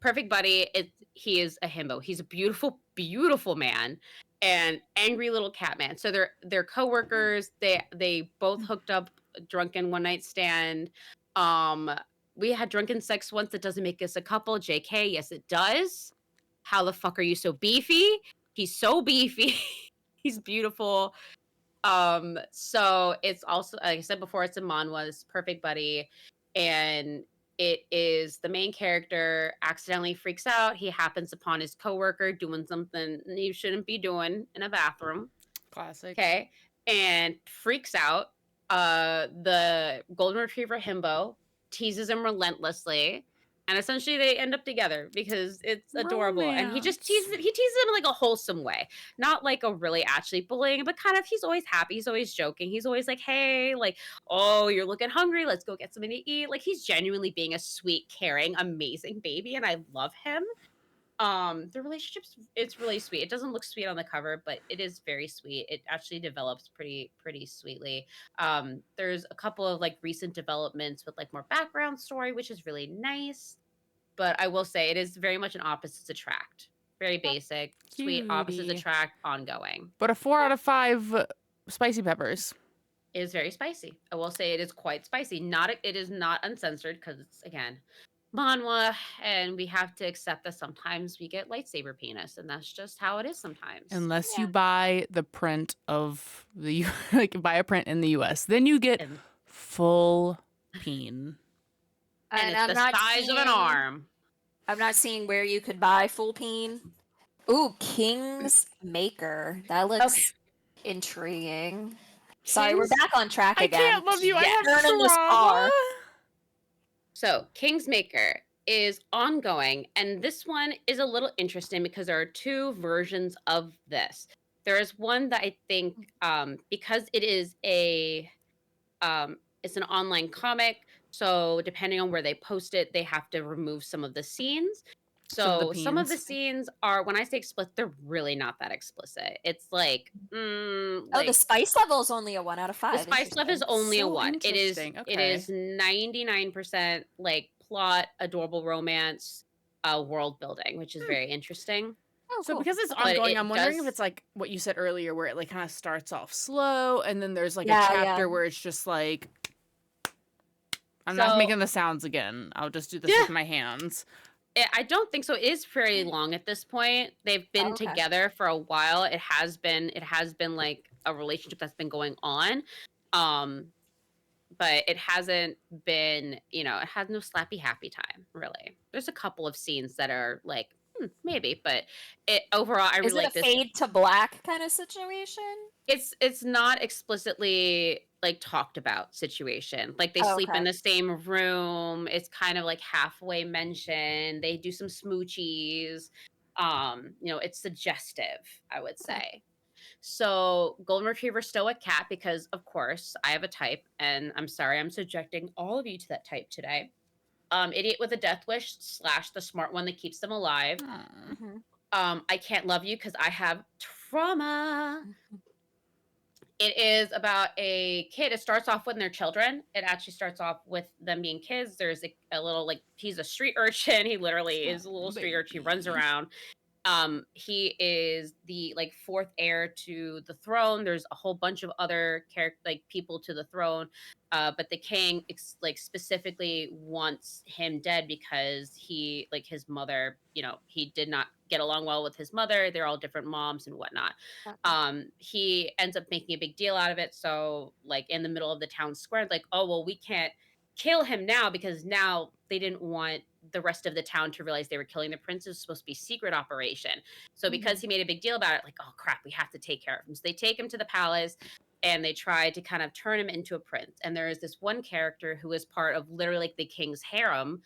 Speaker 3: Perfect Buddy, he is a himbo. He's a beautiful, beautiful man and angry little cat man. So they're coworkers. They both hooked up drunken one night stand. We had drunken sex once. That doesn't make us a couple. JK, yes it does. How the fuck are you so beefy? He's so beefy. He's beautiful. So it's also, like I said before, it's a manhwa, this Perfect Buddy, and it is the main character accidentally freaks out. He happens upon his coworker doing something he shouldn't be doing in a bathroom.
Speaker 1: Classic.
Speaker 3: Okay, and freaks out. The golden retriever himbo teases him relentlessly, and essentially they end up together because it's adorable. And he just teases him in like a wholesome way, not like a really actually bullying, but kind of he's always happy, he's always joking, he's always like, hey, like, oh, you're looking hungry, let's go get something to eat. Like he's genuinely being a sweet, caring, amazing baby, and I love him. The relationship's it's really sweet. It doesn't look sweet on the cover, but it is very sweet. It actually develops pretty sweetly. There's a couple of like recent developments with like more background story, which is really nice. But I will say it is very much an opposites attract. Very basic, sweet, opposites
Speaker 1: Cutie.
Speaker 3: attract, ongoing.
Speaker 1: But a 4 out of 5 spicy peppers.
Speaker 3: It is very spicy. I will say it is quite spicy. It is not uncensored because it's again manhwa, and we have to accept that sometimes we get lightsaber penis, and that's just how it is sometimes.
Speaker 1: Unless you buy the print of the like buy a print in the US, then you get
Speaker 3: And-
Speaker 1: full peen.
Speaker 3: And it's the size of an arm.
Speaker 2: I'm not seeing where you could buy full peen. Ooh, King's Maker. That looks intriguing. Sorry, we're back on track
Speaker 1: I
Speaker 2: again.
Speaker 1: can't love you. I have
Speaker 2: Turning this
Speaker 1: trauma.
Speaker 2: car.
Speaker 3: So, Kingsmaker is ongoing, and this one is a little interesting because there are two versions of this. There is one that I think, because it is it's an online comic, so depending on where they post it, they have to remove some of the scenes. So some of the
Speaker 1: peens.
Speaker 3: scenes are, when I say explicit, they're really not that explicit. It's like,
Speaker 2: Oh, the spice level is only a 1 out of 5.
Speaker 3: the spice level is only a
Speaker 1: So
Speaker 3: 1. It is
Speaker 1: interesting.
Speaker 3: it is 99% like plot, adorable romance, world building, which is very interesting.
Speaker 2: Oh,
Speaker 1: So
Speaker 2: cool.
Speaker 1: because it's
Speaker 3: But
Speaker 1: ongoing,
Speaker 3: it
Speaker 1: I'm wondering if
Speaker 3: does-
Speaker 1: it's like what you said earlier, where it like kind of starts off slow, and then there's like
Speaker 2: Yeah,
Speaker 1: a
Speaker 2: yeah.
Speaker 1: chapter where it's just like, I'm not
Speaker 3: So-
Speaker 1: making the sounds again. I'll just do this
Speaker 3: Yeah.
Speaker 1: with my hands.
Speaker 3: I don't think so. It is fairly long at this point. They've been
Speaker 2: Okay.
Speaker 3: together for a while. It has been like a relationship that's been going on. But it hasn't been, it has no slappy happy time, really. There's a couple of scenes that are like, maybe, but it overall I
Speaker 2: Is
Speaker 3: really
Speaker 2: it
Speaker 3: like
Speaker 2: a
Speaker 3: this.
Speaker 2: fade to black kind of situation?
Speaker 3: It's not explicitly like talked about situation. Like they sleep
Speaker 2: Okay.
Speaker 3: in the same room. It's kind of like halfway mentioned. They do some smoochies. It's suggestive, I would say. So Golden Retriever Stoic Cat, because of course I have a type, and I'm sorry I'm subjecting all of you to that type today. Idiot with a death wish / the smart one that keeps them alive. I can't love you because I have trauma. It is about a kid. It starts off when they're children. It actually starts off with them being kids. There's a little, like, he's a street urchin. He literally is a little street urchin. He runs around. He is the like fourth heir to the throne. There's a whole bunch of other people to the throne, but the king specifically wants him dead because he, like, his mother, he did not get along well with his mother. They're all different moms and whatnot. He ends up making a big deal out of it. So, like, in the middle of the town square, like, oh well, we can't kill him now because now they didn't want the rest of the town to realize they were killing the prince. It was supposed to be a secret operation. So because he made a big deal about it, like, oh crap, we have to take care of him. So they take him to the palace and they try to kind of turn him into a prince. And there is this one character who is part of literally like the king's harem.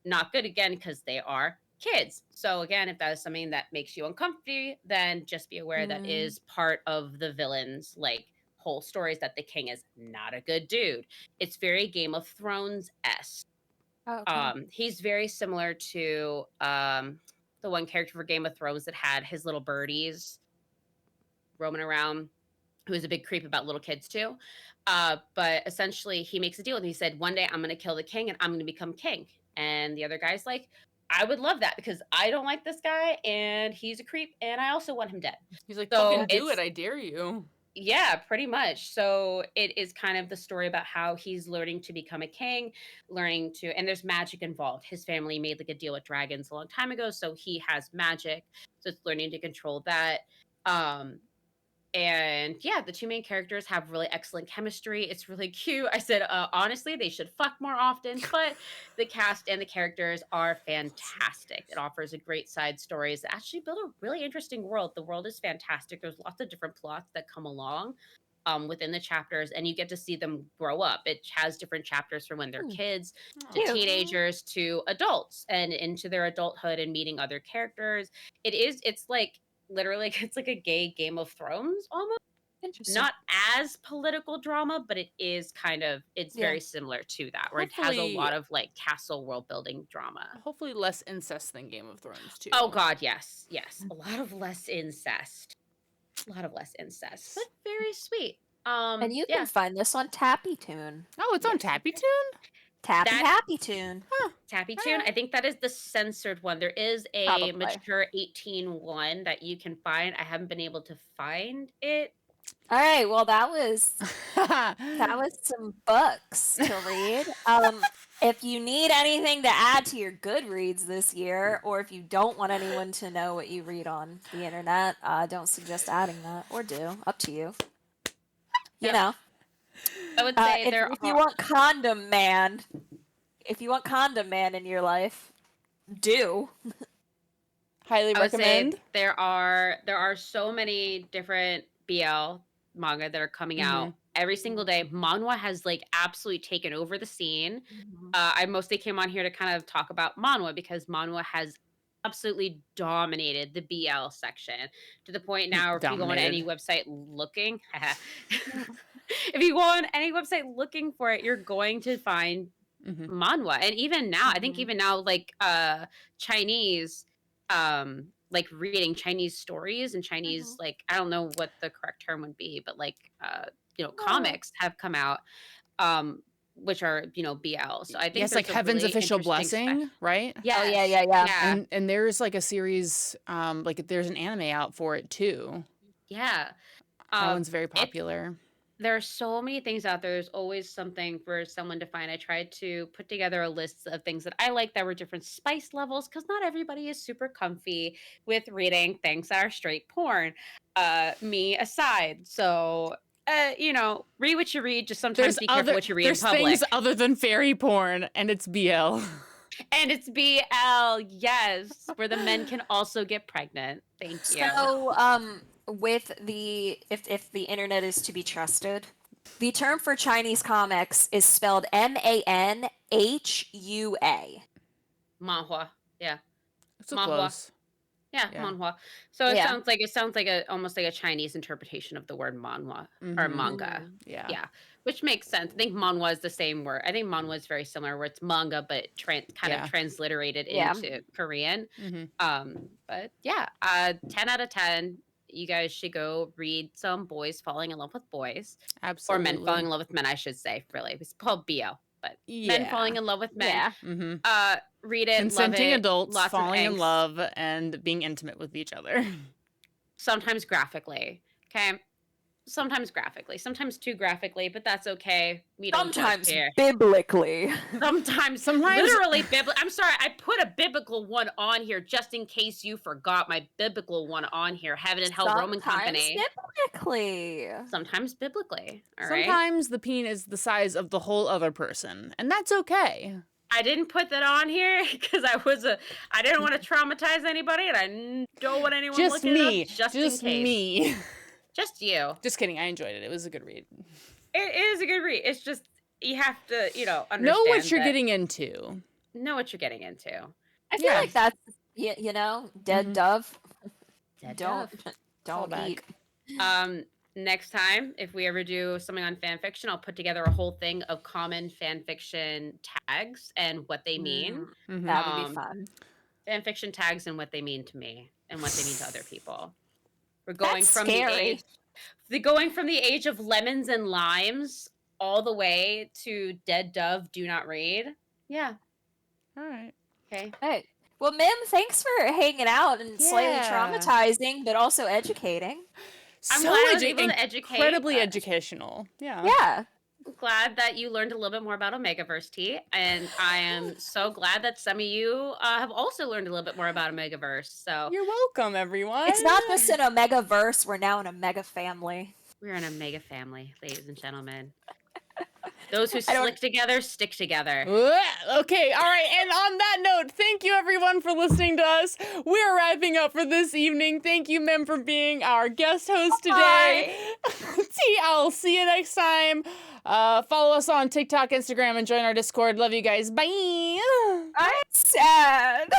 Speaker 3: Not good again because they are kids. So again, if that is something that makes you uncomfortable, then just be aware that is part of the villain's like whole story is that the king is not a good dude. It's very Game of Thrones-esque.
Speaker 2: Oh, okay.
Speaker 3: He's very similar to the one character for Game of Thrones that had his little birdies roaming around, who is a big creep about little kids too. But essentially, he makes a deal and he said, one day I'm going to kill the king and I'm going to become king. And the other guy's like, I would love that because I don't like this guy and he's a creep and I also want him dead.
Speaker 1: He's like,
Speaker 3: So
Speaker 1: fucking do
Speaker 3: it's-
Speaker 1: it, I dare you.
Speaker 3: Yeah, pretty much. So it is kind of the story about how he's learning to become a king, and there's magic involved. His family made like a deal with dragons a long time ago, so he has magic. So it's learning to control that. And yeah, the two main characters have really excellent chemistry. It's really cute. I said, honestly, they should fuck more often, but the cast and the characters are fantastic. It offers a great side stories that actually build a really interesting world. The world is fantastic. There's lots of different plots that come along within the chapters, and you get to see them grow up. It has different chapters from when they're kids to
Speaker 2: Cute.
Speaker 3: teenagers to adults and into their adulthood and meeting other characters. It's like literally it's like a gay Game of Thrones almost.
Speaker 2: Interesting.
Speaker 3: Not as political drama, but it is kind of very similar to that, where it has a
Speaker 1: Hopefully-
Speaker 3: lot of like castle world building drama.
Speaker 1: Hopefully less incest than Game of Thrones, too.
Speaker 3: Oh god, yes. A lot of less incest. But very sweet.
Speaker 2: And you can find this on Tappy Tune.
Speaker 1: Oh, it's on Tappy Tune?
Speaker 2: Happy Tune.
Speaker 3: Tappy Tune. I think that is the censored one. There is a
Speaker 2: Probably.
Speaker 3: mature 18 one that you can find. I haven't been able to find it.
Speaker 2: All right, well that was some books to read. If you need anything to add to your Goodreads this year, or if you don't want anyone to know what you read on the internet, don't suggest adding that, or do. Up to you. You know.
Speaker 3: I would say
Speaker 2: if you want Condom Man, in your life, do.
Speaker 1: Highly
Speaker 3: I would say
Speaker 1: recommend.
Speaker 3: there are so many different BL manga that are coming out every single day. Manhwa has like absolutely taken over the scene. I mostly came on here to kind of talk about Manhwa because Manhwa has absolutely dominated the BL section to the point now if you go on any website looking if you go on any website looking for it, you're going to find Manhwa. And even now, I think even now, like Chinese like reading Chinese stories and Chinese like I don't know what the correct term would be, but like comics have come out which are BL. So I think
Speaker 1: Yes, like Heaven's
Speaker 3: really
Speaker 1: Official
Speaker 3: interesting
Speaker 1: Blessing, right?
Speaker 3: Yes.
Speaker 2: Oh yeah.
Speaker 1: And there's like a series, like there's an anime out for it too.
Speaker 3: Yeah.
Speaker 1: That one's very popular.
Speaker 3: There are so many things out there. There's always something for someone to find. I tried to put together a list of things that I like that were different spice levels because not everybody is super comfy with reading things that are straight porn, me aside. So, read what you read. Just sometimes be careful what you read in public.
Speaker 1: There's things other than fairy porn, and it's BL.
Speaker 3: And it's BL, yes, where the men can also get pregnant. Thank you.
Speaker 2: So, with if the internet is to be trusted, the term for Chinese comics is spelled Manhua.
Speaker 3: Manhwa, yeah.
Speaker 1: So
Speaker 3: Manhwa.
Speaker 1: close.
Speaker 3: Yeah, manhwa. So it sounds like almost like a Chinese interpretation of the word manhwa or manga.
Speaker 1: Yeah.
Speaker 3: Which makes sense. I think manhwa is the same word. I think manhwa is very similar, where it's manga but kind of transliterated into Korean. But yeah, 10 out of 10. You guys should go read some boys falling in love with boys,
Speaker 1: Absolutely.
Speaker 3: or men falling in love with men. I should say, really, it's called BL. But men falling in love with men. Read it,
Speaker 1: Consenting
Speaker 3: love it,
Speaker 1: adults
Speaker 3: lots of
Speaker 1: falling in
Speaker 3: angst.
Speaker 1: love and being intimate with each other.
Speaker 3: Sometimes graphically, okay? Sometimes graphically, sometimes too graphically, but that's okay. We don't judge here.
Speaker 2: Biblically.
Speaker 3: Sometimes literally biblical. I'm sorry, I put a biblical one on here just in case you forgot my biblical one on here. Heaven and Hell Roman Company. Sometimes biblically. All right.
Speaker 1: Sometimes the peen is the size of the whole other person, and that's okay.
Speaker 3: I didn't put that on here because I didn't want to traumatize anybody, and I don't want anyone
Speaker 1: Just
Speaker 3: looking
Speaker 1: me.
Speaker 3: it up just
Speaker 1: Just
Speaker 3: in case.
Speaker 1: me.
Speaker 3: Just you.
Speaker 1: Just kidding. I enjoyed it. It was a good read.
Speaker 3: It is a good read. It's just you have to, understand.
Speaker 1: Know what you're
Speaker 3: that-
Speaker 1: getting into.
Speaker 3: Know what you're getting into.
Speaker 2: I feel
Speaker 1: Yeah.
Speaker 2: like that's dead
Speaker 1: Mhm.
Speaker 2: dove.
Speaker 3: Dead
Speaker 2: don't
Speaker 3: dove.
Speaker 2: don't
Speaker 1: Callback.
Speaker 2: eat.
Speaker 3: Next time, if we ever do something on fan fiction, I'll put together a whole thing of common fan fiction tags and what they mean.
Speaker 1: Mhm.
Speaker 2: That would be
Speaker 3: Um,
Speaker 2: fun.
Speaker 3: Fan fiction tags and what they mean to me and what they mean to other people. We're going
Speaker 2: That's
Speaker 3: from
Speaker 2: scary.
Speaker 3: going from the age of lemons and limes all the way to Dead Dove, Do Not Read. Yeah.
Speaker 1: All right.
Speaker 3: Okay.
Speaker 2: Hey, well, Mim, thanks for hanging out and slightly
Speaker 1: Yeah.
Speaker 2: traumatizing, but also educating.
Speaker 3: I'm
Speaker 1: So
Speaker 3: glad I was able to educate.
Speaker 1: incredibly educational. Yeah.
Speaker 2: Yeah.
Speaker 3: I'm glad that you learned a little bit more about Omegaverse, T. And I am so glad that some of you have also learned a little bit more about Omegaverse. So
Speaker 1: You're welcome, everyone.
Speaker 2: It's not just an Omega verse. We're now an Omega family.
Speaker 3: we're in a mega family, ladies and gentlemen. Those who
Speaker 2: I don't-
Speaker 3: stick together, stick together.
Speaker 1: Okay, all right. And on that note, thank you everyone for listening to us. We're wrapping up for this evening. Thank you, Mem, for being our guest host today. T, I'll see you next time. Follow us on TikTok, Instagram, and join our Discord. Love you guys. Bye.
Speaker 2: I'm sad.